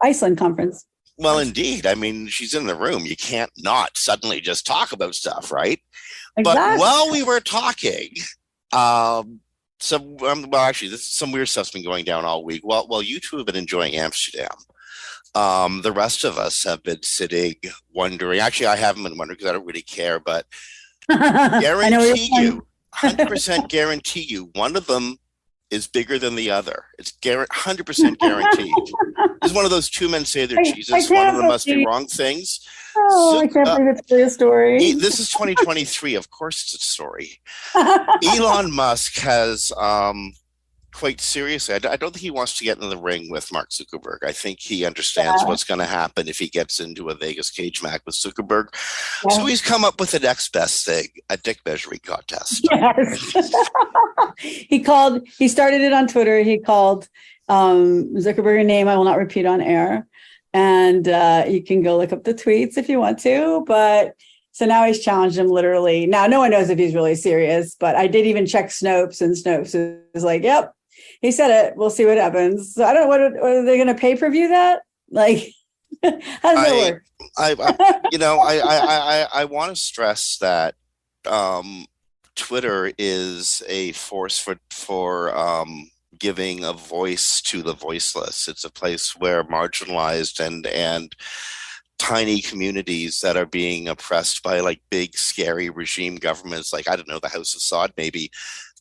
Iceland conference. Well, indeed. I mean, she's in the room. You can't not suddenly just talk about stuff, right? Exactly. But while we were talking, actually, this is some weird stuff's been going down all week. Well, you two have been enjoying Amsterdam. The rest of us have been sitting wondering. Actually, I haven't been wondering because I don't really care, but guarantee you, 100% guarantee you, one of them is bigger than the other. It's 100% guaranteed. It's one of those two men say they're Jesus. One of them must be wrong things. Oh, I can't believe it's a story. This is 2023. Of course it's a story. Elon Musk has quite seriously, I don't think he wants to get in the ring with Mark Zuckerberg. I think he understands what's going to happen if he gets into a Vegas cage match with Zuckerberg. Yeah. So he's come up with the next best thing, a dick measuring contest. Yes. He started it on Twitter. He called Zuckerberg a name I will not repeat on air. And you can go look up the tweets if you want to. But so now he's challenged him literally. Now, no one knows if he's really serious, but I did even check Snopes, and Snopes is like, yep, he said it. We'll see what happens. So I don't know, what are they going to pay per view that? Like, how does that work? I want to stress that Twitter is a force for giving a voice to the voiceless. It's a place where marginalized and tiny communities that are being oppressed by like big, scary regime governments, like, I don't know, the House of Saud maybe,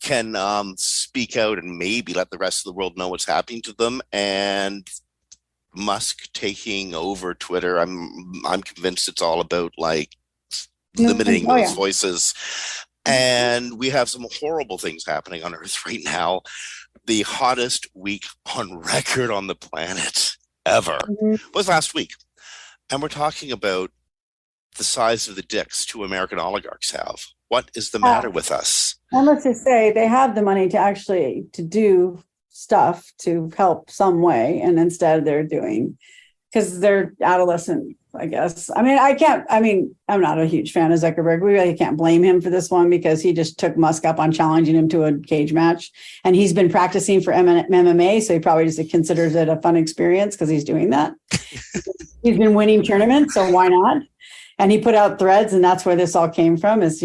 can speak out and maybe let the rest of the world know what's happening to them. And Musk taking over Twitter, I'm convinced it's all about like limiting those voices. And we have some horrible things happening on Earth right now. The hottest week on record on the planet ever was last week. And we're talking about the size of the dicks two American oligarchs have. What is the matter with us? And let's just say they have the money to do stuff to help some way. And instead they're doing, because they're adolescent, I guess. I'm not a huge fan of Zuckerberg. We really can't blame him for this one because he just took Musk up on challenging him to a cage match. And he's been practicing for MMA, so he probably just considers it a fun experience because he's doing that. He's been winning tournaments, so why not? And he put out Threads, and that's where this all came from, is,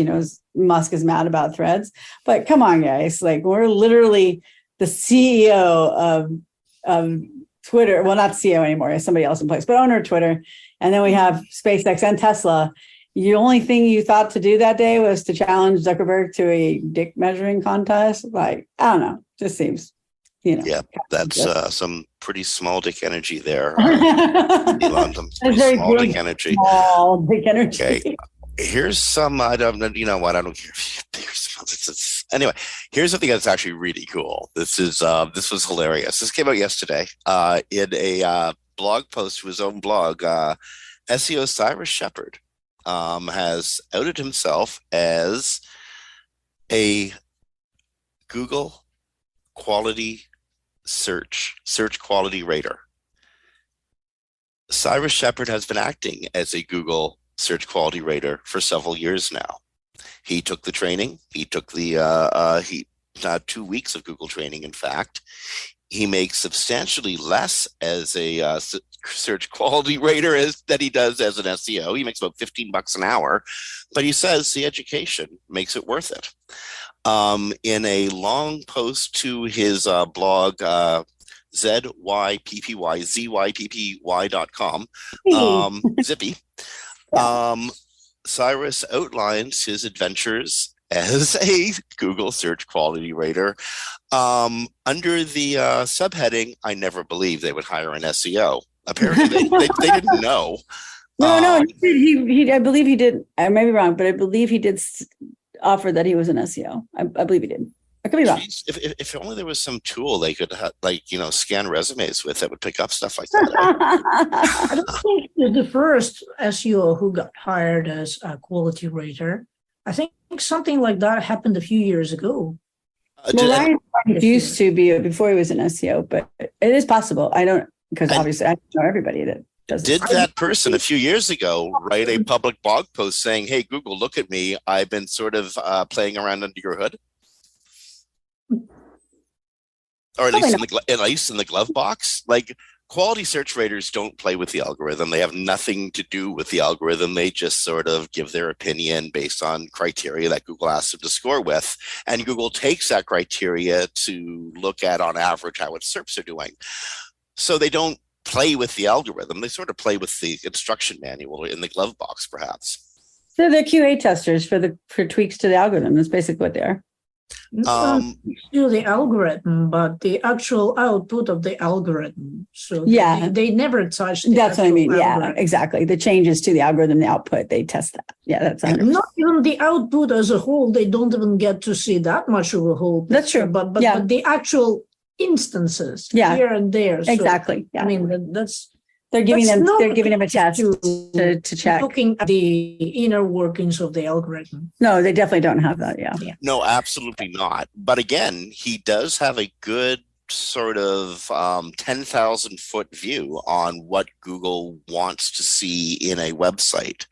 Musk is mad about Threads. But come on, guys. Like, we're literally the CEO of Twitter. Well, not CEO anymore. It's somebody else in place, but owner of Twitter. And then we have SpaceX and Tesla. The only thing you thought to do that day was to challenge Zuckerberg to a dick measuring contest. Like, I don't know. Just seems, Yeah, that's some pretty small dick energy there. Elon, some pretty small dick energy. Small dick energy. Okay. Here's some, I don't care if anyway, here's something that's actually really cool. This was hilarious. This came out yesterday in a blog post to his own blog. SEO Cyrus Shepherd has outed himself as a Google quality search quality rater. Cyrus Shepherd has been acting as a Google search quality rater for several years now. He took the training. He took the 2 weeks of Google training. In fact, he makes substantially less as a search quality rater that he does as an SEO. He makes about $15 an hour, but he says the education makes it worth it. In a long post to his blog, zyppy.com, Zippy, Cyrus outlines his adventures as a Google search quality rater under the subheading, "I never believed they would hire an SEO." Apparently they didn't know. No, he I believe he did. I may be wrong, but I believe he did offer that he was an SEO. I believe he did. I could be wrong. Jeez, if only there was some tool they could scan resumes with that would pick up stuff like that. I don't think the first SEO who got hired as a quality rater, I think something like that happened a few years ago. Well, Ryan used to be before he was an SEO, but it is possible. I don't, because obviously I don't know everybody that does it. Did that person a few years ago write a public blog post saying, "Hey, Google, look at me. I've been sort of playing around under your hood"? Or at least in the glove box? Like, quality search raters don't play with the algorithm. They have nothing to do with the algorithm. They just sort of give their opinion based on criteria that Google asks them to score with. And Google takes that criteria to look at, on average, how its SERPs are doing. So they don't play with the algorithm. They sort of play with the instruction manual in the glove box, perhaps. So they're QA testers for tweaks to the algorithm. That's basically what they are. To the algorithm, but the actual output of the algorithm. So yeah, they never touch the that's what I mean. algorithm. Yeah, exactly. The changes to the algorithm, the output, they test that. Yeah, that's 100%. And not even the output as a whole. They don't even get to see that much of a whole picture. That's true. But the actual instances here and there. So, exactly. Yeah. I mean, that's they're giving them a test to check. Looking at the inner workings of the algorithm. No, they definitely don't have that. Yeah. No, absolutely not. But again, he does have a good sort of 10,000 foot view on what Google wants to see in a website,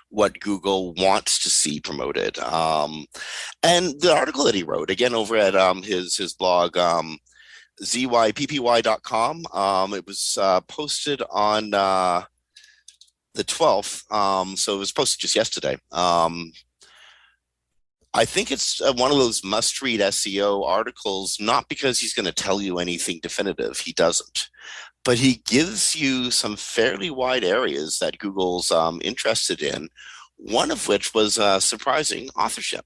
what Google wants to see promoted. And the article that he wrote, again, over at his blog, zyppy.com. It was posted on the 12th. So it was posted just yesterday. I think it's one of those must-read SEO articles, not because he's going to tell you anything definitive. He doesn't. But he gives you some fairly wide areas that Google's interested in, one of which was surprising: authorship.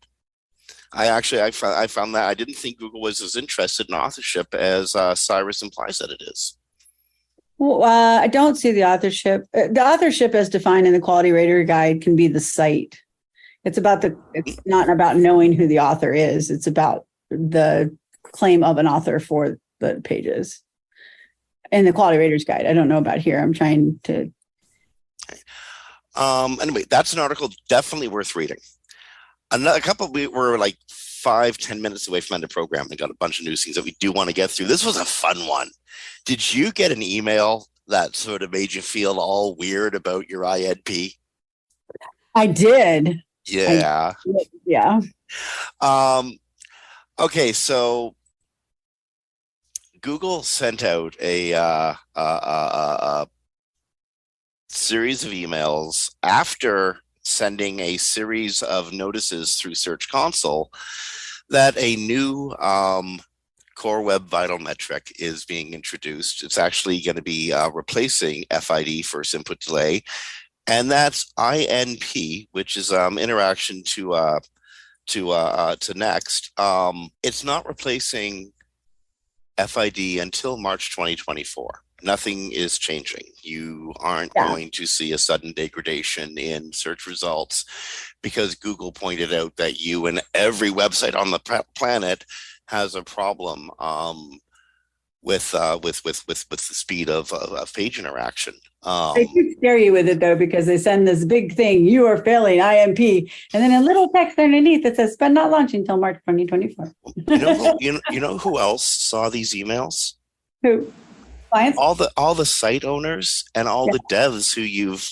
I found that I didn't think Google was as interested in authorship as Cyrus implies that it is. Well, I don't see the authorship. The authorship, as defined in the Quality Rater Guide, can be the site. It's not about knowing who the author is. It's about the claim of an author for the pages. In the Quality Rater's Guide, I don't know about here. I'm trying to. Anyway, that's an article definitely worth reading. A couple, we were like 5-10 minutes away from end of program and got a bunch of news things that we do want to get through. This was a fun one. Did you get an email that sort of made you feel all weird about your INP? I did. Yeah. Yeah. Okay, so Google sent out a series of emails after sending a series of notices through Search Console that a new Core Web Vital metric is being introduced. It's actually going to be replacing FID, first input delay, and that's INP, which is interaction to next. It's not replacing FID until March 2024. Nothing is changing. You aren't going to see a sudden degradation in search results because Google pointed out that you and every website on the planet has a problem with the speed of page interaction. They do scare you with it though, because they send this big thing: "You are failing INP," and then a little text underneath that says "but not launching until March 2024." You know who else saw these emails? Who? Clients? All the site owners and all the devs who you've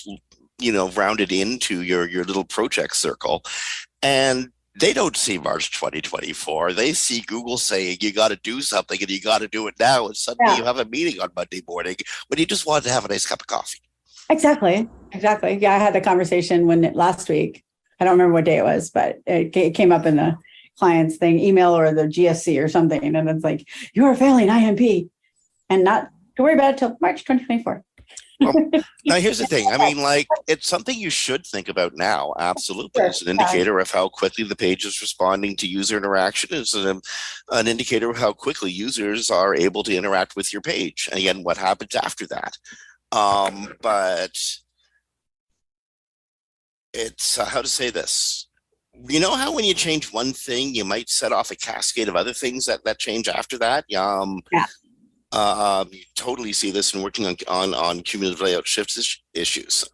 rounded into your little project circle, and they don't see March 2024. They see Google saying you got to do something and you got to do it now, and suddenly you have a meeting on Monday morning when you just wanted to have a nice cup of coffee. Exactly. Yeah, I had the conversation last week. I don't remember what day it was, but it came up in the client's thing, email or the GSC or something, and it's like, "You are failing INP," and not to worry about it till March 2024. Well, now here's the thing. I mean, like, it's something you should think about now. Absolutely. It's an indicator of how quickly the page is responding to user interaction. It's an indicator of how quickly users are able to interact with your page. And again, what happens after that. But it's how to say this. You know how when you change one thing, you might set off a cascade of other things that change after that. Yeah. You totally see this in working on cumulative layout shifts issues.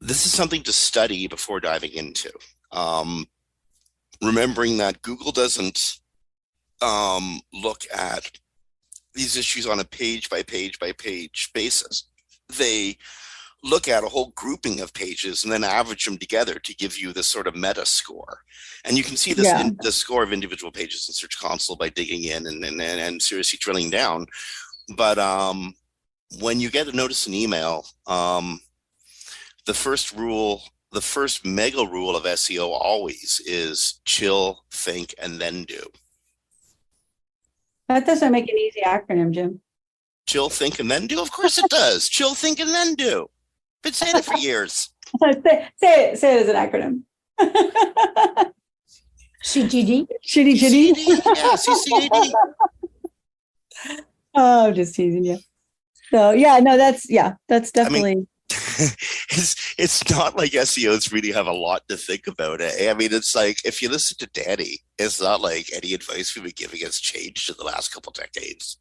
This is something to study before diving into. Remembering that Google doesn't look at these issues on a page by page by page basis. They look at a whole grouping of pages and then average them together to give you this sort of meta score. And you can see this in the score of individual pages in Search Console by digging in and seriously drilling down. But when you get a notice in email, the first mega rule of SEO always is chill, think, and then do. That doesn't make an easy acronym, Jim. Chill, think, and then do? Of course it does. Chill, think, and then do. Been saying it for years. Say it as an acronym. CTD? Shitty chitty? Yeah, CCAD. Oh, I'm just teasing you. So yeah, no, that's definitely. I mean, it's not like SEOs really have a lot to think about it. I mean, it's like if you listen to Danny, it's not like any advice we've been giving has changed in the last couple decades.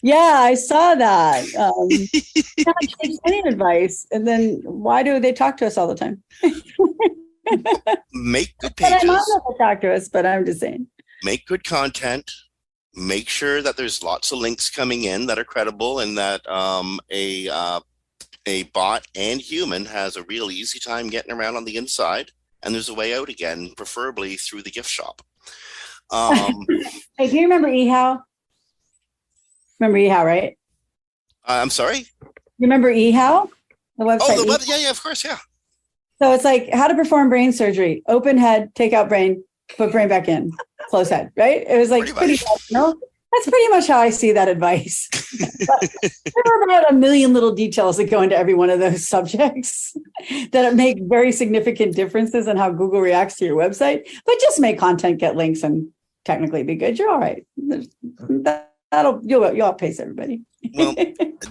Yeah, I saw that. Not take any advice, and then why do they talk to us all the time? Make good But I'm pages. not going to talk to us, but I'm just saying. Make good content. Make sure that there's lots of links coming in that are credible and that a bot and human has a real easy time getting around on the inside. And there's a way out again, preferably through the gift shop. Hey, do you remember eHow? Remember eHow, right? I'm sorry? You remember eHow? The website? Oh, the web, yeah, of course, yeah. So it's like how to perform brain surgery. Open head, take out brain, put brain back in, close head, right? It was like pretty much, that's pretty much how I see that advice. But there are about a million little details that go into every one of those subjects that make very significant differences in how Google reacts to your website. But just make content, get links, and technically be good. You're all right. You'll outpace everybody. Well,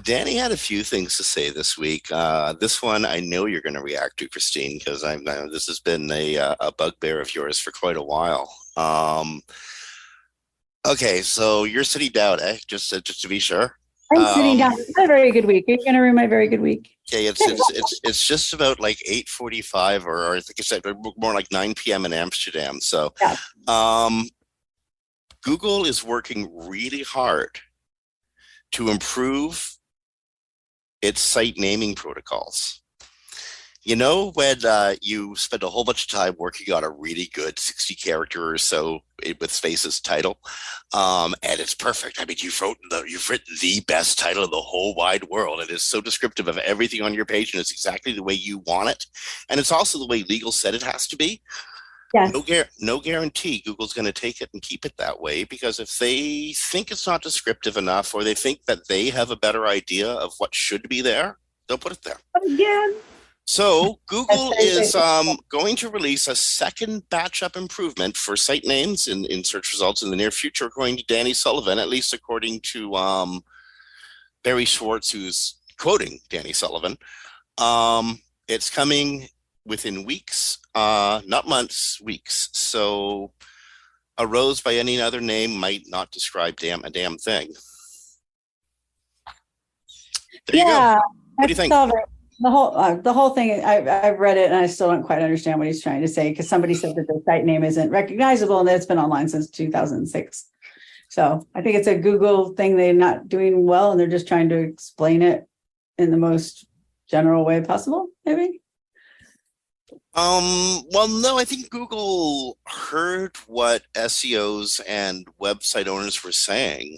Danny had a few things to say this week. This one I know you're going to react to, Kristine, because this has been a bugbear of yours for quite a while. Okay, so you're sitting down, eh? Just to be sure. I'm sitting down. It's not a very good week. You're going to ruin my very good week. Okay, it's just about like 8:45, or I think it's more like 9 p.m. in Amsterdam. So, yeah. Google is working really hard to improve its site naming protocols. You know, when you spend a whole bunch of time working on a really good 60 character or so with spaces title, and it's perfect. I mean, you've written the best title in the whole wide world. It is so descriptive of everything on your page, and it's exactly the way you want it. And it's also the way legal said it has to be. Yes. No guarantee Google's going to take it and keep it that way, because if they think it's not descriptive enough, or they think that they have a better idea of what should be there, they'll put it there. Again. So Google is going to release a second batch-up improvement for site names in search results in the near future, according to Danny Sullivan, at least according to Barry Schwartz, who's quoting Danny Sullivan. It's coming within weeks, not months, weeks. So a rose by any other name might not describe a damn thing. There you go. What do you think? The whole thing, I've read it and I still don't quite understand what he's trying to say, because somebody said that the site name isn't recognizable and that it's been online since 2006. So I think it's a Google thing. They're not doing well and they're just trying to explain it in the most general way possible, maybe. Well, no, I think Google heard what SEOs and website owners were saying,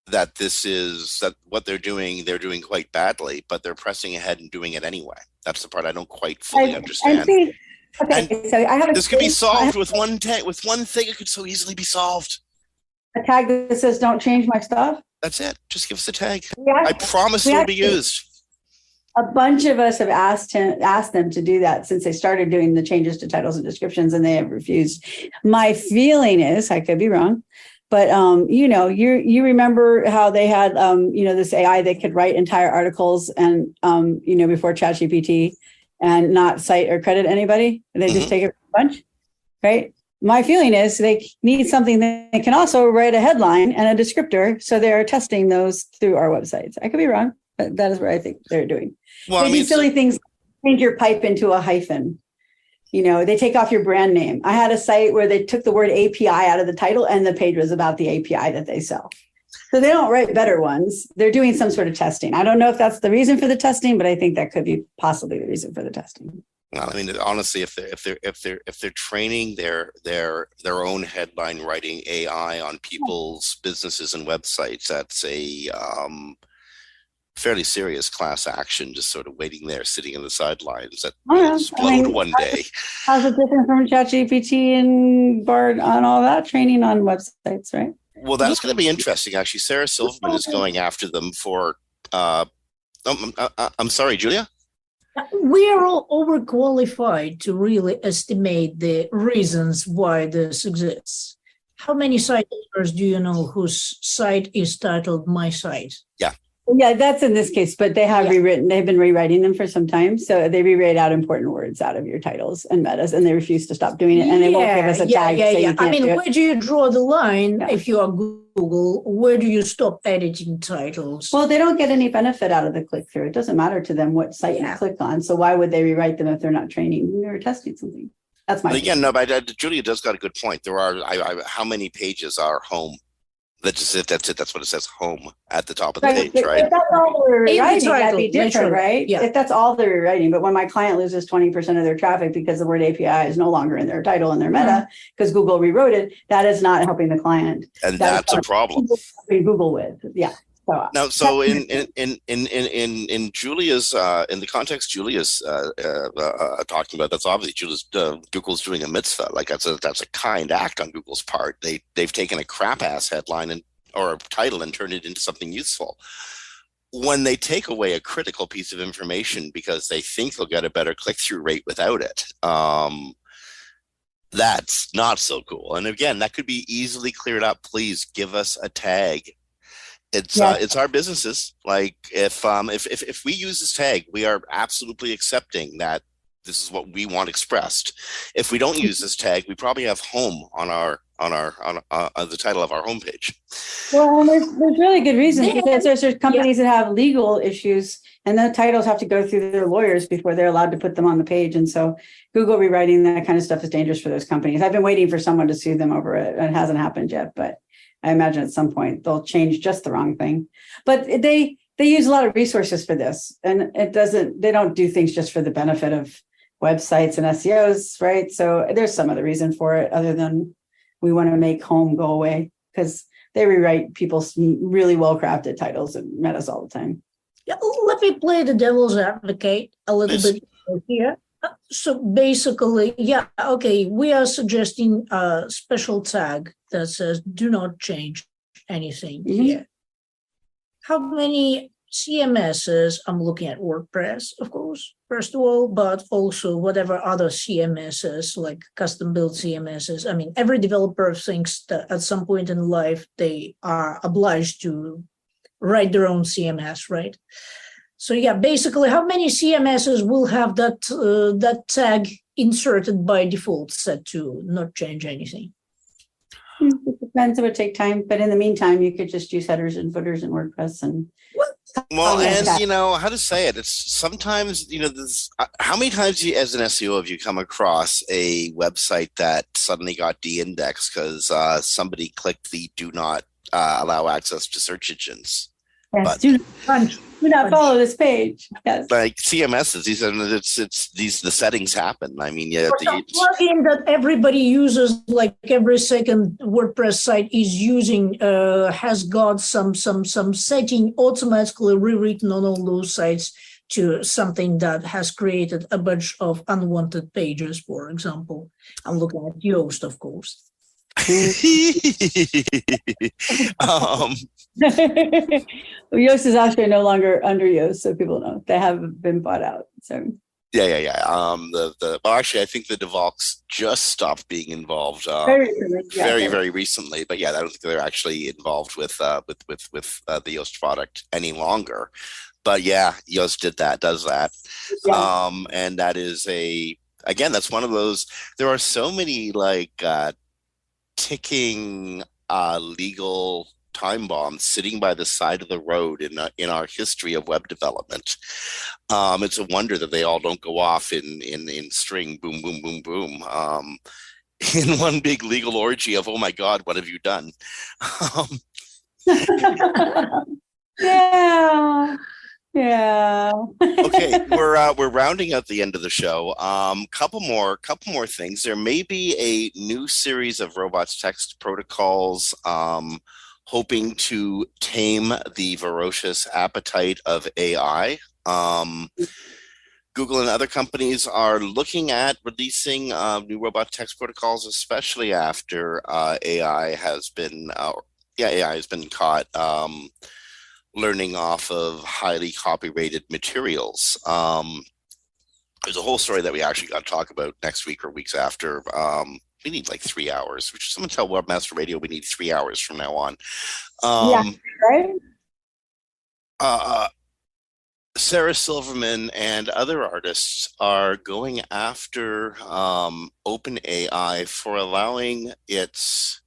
that what they're doing quite badly, but they're pressing ahead and doing it anyway. That's the part I don't quite fully understand. This could be solved with one thing. It could so easily be solved. A tag that says "Don't change my stuff." That's it. Just give us a tag. I promise it will be used. A bunch of us have asked them to do that since they started doing the changes to titles and descriptions, and they have refused. My feeling is, I could be wrong, but you remember how they had this AI that could write entire articles, and before ChatGPT, and not cite or credit anybody. They just take it for a bunch, right? My feeling is they need something that they can also write a headline and a descriptor. So they're testing those through our websites. I could be wrong, but that is what I think they're doing. Well, they do silly things, change your pipe into a hyphen. They take off your brand name. I had a site where they took the word API out of the title and the page was about the API that they sell. So they don't write better ones. They're doing some sort of testing. I don't know if that's the reason for the testing, but I think that could be possibly the reason for the testing. Well, I mean, honestly, if they're training their own headline writing AI on people's businesses and websites, that's a fairly serious class action. Just sort of waiting there, sitting in the sidelines, that will explode one day. How's it different from ChatGPT and Bard on all that training on websites, right? Well, that's going to be interesting. Actually, Sarah Silverman is going after them for. I'm sorry, Julia. We are all overqualified to really estimate the reasons why this exists. How many site owners do you know whose site is titled "My Site"? Yeah, that's in this case, but they've been rewriting them for some time. So they rewrite out important words out of your titles and metas, and they refuse to stop doing it. And they won't give us a tag. I mean, where do you draw the line if you are Google? Where do you stop editing titles? Well, they don't get any benefit out of the click through. It doesn't matter to them what site you click on. So why would they rewrite them if they're not training or testing something? That's my again. No, but Julia does got a good point. There are how many pages are home? That's it. That's it. That's what it says. Home at the top of the page, right? If that's all they're rewriting, that'd be different, right? Yeah. If that's all they're rewriting, but when my client loses 20% of their traffic because the word API is no longer in their title and their meta because Google rewrote it, that is not helping the client. And that's a problem. Google with, Now, so in Julia's in the context Julia's talking about, that's obviously Google's doing a mitzvah. Like that's a kind act on Google's part. They've taken a crap ass headline or a title and turned it into something useful. When they take away a critical piece of information because they think they'll get a better click-through rate without it, that's not so cool. And again, that could be easily cleared up. Please give us a tag. It's our businesses. Like if we use this tag, we are absolutely accepting that this is what we want expressed. If we don't use this tag, we probably have home on the title of our homepage. Well, and there's really good reasons because there's companies that have legal issues and the titles have to go through their lawyers before they're allowed to put them on the page. And so Google rewriting that kind of stuff is dangerous for those companies. I've been waiting for someone to sue them over it. It hasn't happened yet, but I imagine at some point they'll change just the wrong thing. But they use a lot of resources for this, and they don't do things just for the benefit of websites and SEOs, right? So there's some other reason for it other than we want to make home go away because they rewrite people's really well-crafted titles and metas all the time. Yeah, let me play the devil's advocate a little bit here. So basically, we are suggesting a special tag that says do not change anything here. How many CMSs, I'm looking at WordPress, of course, first of all, but also whatever other CMSs, like custom built CMSs. I mean, every developer thinks that at some point in life, they are obliged to write their own CMS, right? So basically, how many CMSs will have that tag inserted by default set to not change anything? It depends. It would take time, but in the meantime, you could just use headers and footers in WordPress and. Well, and how to say it? It's sometimes how many times as an SEO have you come across a website that suddenly got de-indexed because somebody clicked the "do not allow access to search engines"? Yes, do not follow this page. Yes, like CMSs. The settings happen. I mean, the plugin that everybody uses, like every second WordPress site is using, has got some setting automatically rewritten on all those sites to something that has created a bunch of unwanted pages. For example, I'm looking at Yoast, of course. Yoast is actually no longer under Yoast, so people know they have been bought out. So actually, I think the Devolks just stopped being involved very recently. But I don't think they're actually involved with the Yoast product any longer. but yeah, Yoast does that. Yeah. And that is again, that's one of those, there are so many like ticking legal time bombs sitting by the side of the road in our history of web development. It's a wonder that they all don't go off in string, boom, boom, boom, boom, in one big legal orgy of, oh my God, what have you done? Um, Yeah. Yeah. okay, we're rounding out the end of the show. Couple more things. There may be a new series of robots text protocols, hoping to tame the ferocious appetite of AI. Google and other companies are looking at releasing new robot text protocols, especially after AI has been caught learning off of highly copyrighted materials. There's a whole story that we actually got to talk about next week or weeks after. We need like 3 hours, which someone tell Webmaster Radio we need 3 hours from now on. Yeah, right. Sarah Silverman and other artists are going after OpenAI for allowing its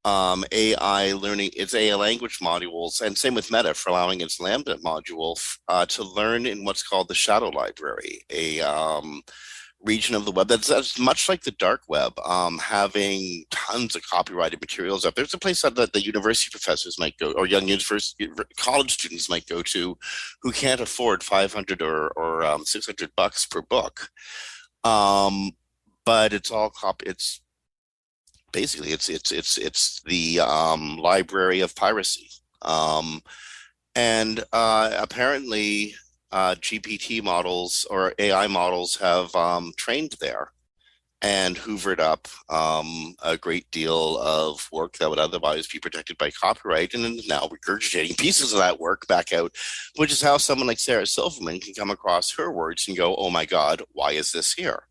AI learning, its AI language modules, and same with Meta for allowing its Lambda module to learn in what's called the shadow library, a region of the web that's much like the dark web, having tons of copyrighted materials up. There's a place that the university professors might go, or young university college students might go to, who can't afford 500 or $600 per book. But it's all it's basically it's the library of piracy. And apparently GPT models or AI models have trained there and hoovered up a great deal of work that would otherwise be protected by copyright, and is now regurgitating pieces of that work back out, which is how someone like Sarah Silverman can come across her words and go, oh my God, why is this here?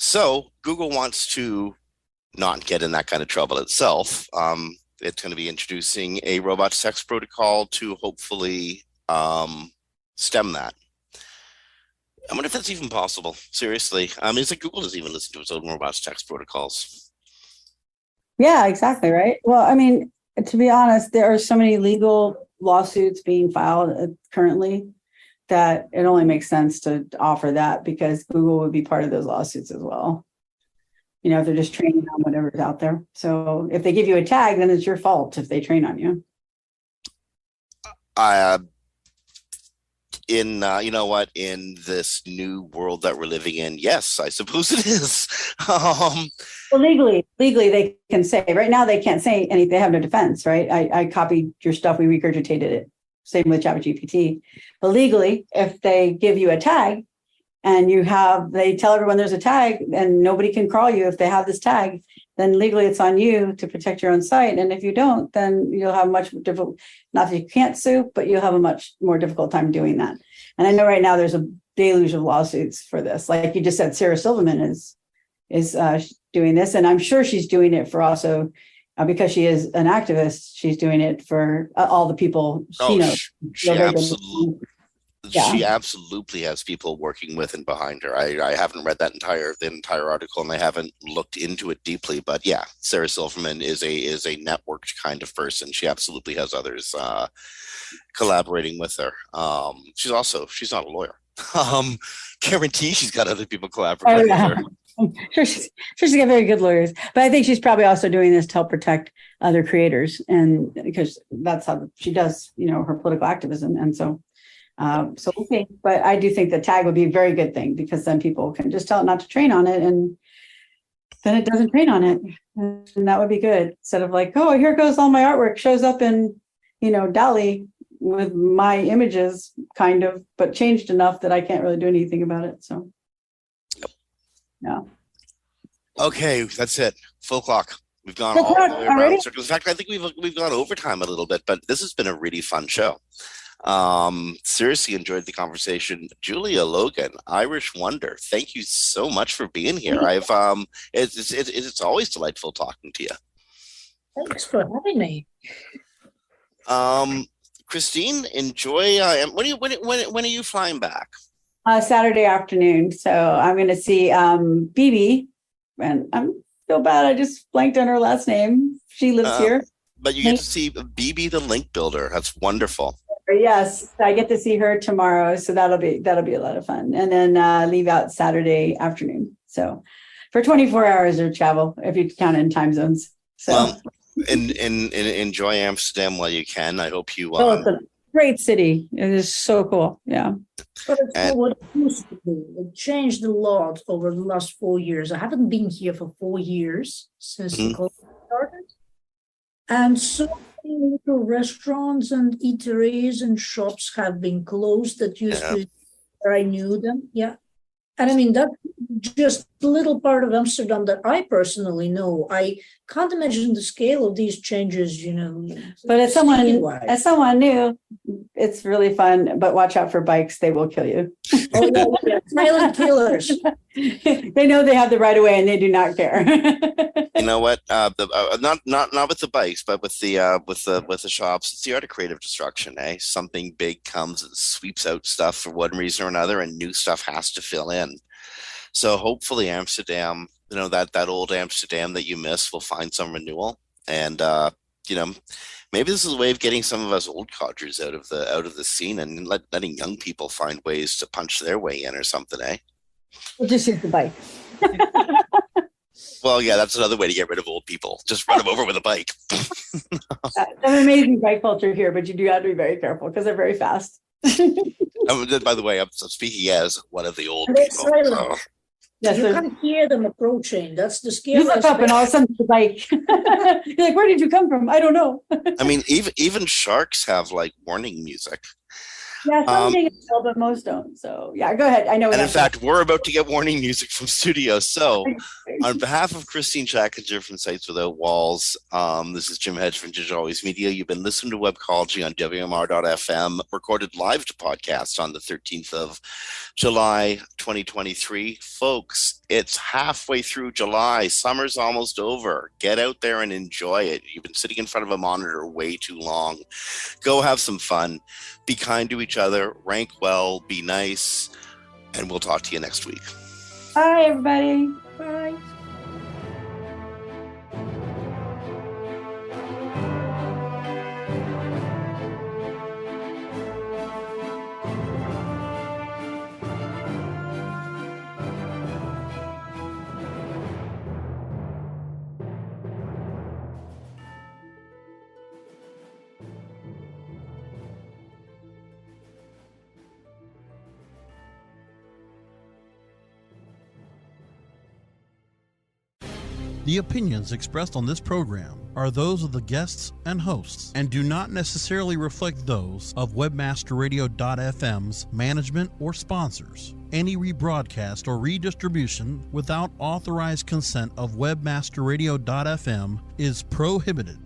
So Google wants to not get in that kind of trouble itself. It's going to be introducing a robots text protocol to hopefully stem that. I wonder if that's even possible. Seriously, it's like Google doesn't even listen to its own robots text protocols. Yeah, exactly. Right. Well, I mean, to be honest, there are so many legal lawsuits being filed currently that it only makes sense to offer that, because Google would be part of those lawsuits as well. You know, if they're just training on whatever's out there. So if they give you a tag, then it's your fault if they train on you. You know what, in this new world that we're living in, yes, I suppose it is. Well, legally they can say. Right now they can't say anything. They have no defense, right? I copied your stuff, we regurgitated it. Same with ChatGPT. But legally, if they give you a tag and they tell everyone there's a tag and nobody can crawl you if they have this tag, then legally it's on you to protect your own site. And if you don't, then you'll have much difficult, not that you can't sue, but you'll have a much more difficult time doing that. And I know right now there's a deluge of lawsuits for this. Like you just said, Sarah Silverman is doing this. And I'm sure she's doing it for also, because she is an activist, she's doing it for all the people she knows. She absolutely has people working with and behind her. I haven't read the entire article, and I haven't looked into it deeply. But yeah, Sarah Silverman is a networked kind of person. She absolutely has others collaborating with her. She's not a lawyer. Guarantee she's got other people collaborating with her. She's got very good lawyers, but I think she's probably also doing this to help protect other creators, and because that's how she does, her political activism. And so we'll see. But I do think the tag would be a very good thing, because then people can just tell it not to train on it, and then it doesn't train on it, and that would be good. Instead of like, oh, here goes all my artwork, shows up in DALL-E with my images, kind of, but changed enough that I can't really do anything about it. So. Yeah. Okay, that's it. Full clock. We've gone all the way around circles. In fact, I think we've gone overtime a little bit, but this has been a really fun show. Seriously enjoyed the conversation. Julia, Logan, IrishWonder, thank you so much for being here. It's always delightful talking to you. Thanks for having me. Kristine, enjoy. When are you flying back? Saturday afternoon. So I'm going to see BB, and I'm feel bad. I just blanked on her last name. She lives here. But you get to see BB, the link builder. That's wonderful. Yes, I get to see her tomorrow, so that'll be a lot of fun. And then leave out Saturday afternoon. So for 24 hours of travel, if you count in time zones. So and enjoy Amsterdam while you can. I hope you. It's a great city. It is so cool. Yeah. But it's not what it used to be. It changed a lot over the last 4 years. I haven't been here for 4 years since the COVID started. And so many little restaurants and eateries and shops have been closed that used to be where I knew them. Yeah. And I mean, that's just a little part of Amsterdam that I personally know. I can't imagine the scale of these changes, But as someone new, it's really fun. But watch out for bikes; they will kill you. Oh, yeah. Silent killers. They know they have the right of way, and they do not care. You know what? Not with the bikes, but with the shops. It's the art of creative destruction. Something big comes and sweeps out stuff for one reason or another, and new stuff has to fill in. So hopefully Amsterdam, that old Amsterdam that you miss, will find some renewal. And maybe this is a way of getting some of us old codgers out of the scene and letting young people find ways to punch their way in or something, We'll just use the bike. Well, yeah, that's another way to get rid of old people. Just run them over with a bike. An amazing bike culture here, but you do have to be very careful because they're very fast. By the way, I'm speaking as one of the old people. So. Yes, you can hear them approaching. That's the scary. You look up and all of a sudden the bike. You're like, where did you come from? I don't know. I mean, even sharks have warning music. Yeah, some do, but most don't. So yeah, go ahead. I know. And in fact, we're about to get warning music from studio. So on behalf of Kristine Schachinger from Sites Without Walls, this is Jim Hedge from Digital Always Media. You've been listening to Webcology on WMR.FM, recorded live to podcast on the 13th of July, 2023. Folks, it's halfway through July. Summer's almost over. Get out there and enjoy it. You've been sitting in front of a monitor way too long. Go have some fun. Be kind to each other, rank well, be nice, and we'll talk to you next week. Bye, everybody. Bye. The opinions expressed on this program are those of the guests and hosts and do not necessarily reflect those of WebmasterRadio.fm's management or sponsors. Any rebroadcast or redistribution without authorized consent of WebmasterRadio.fm is prohibited.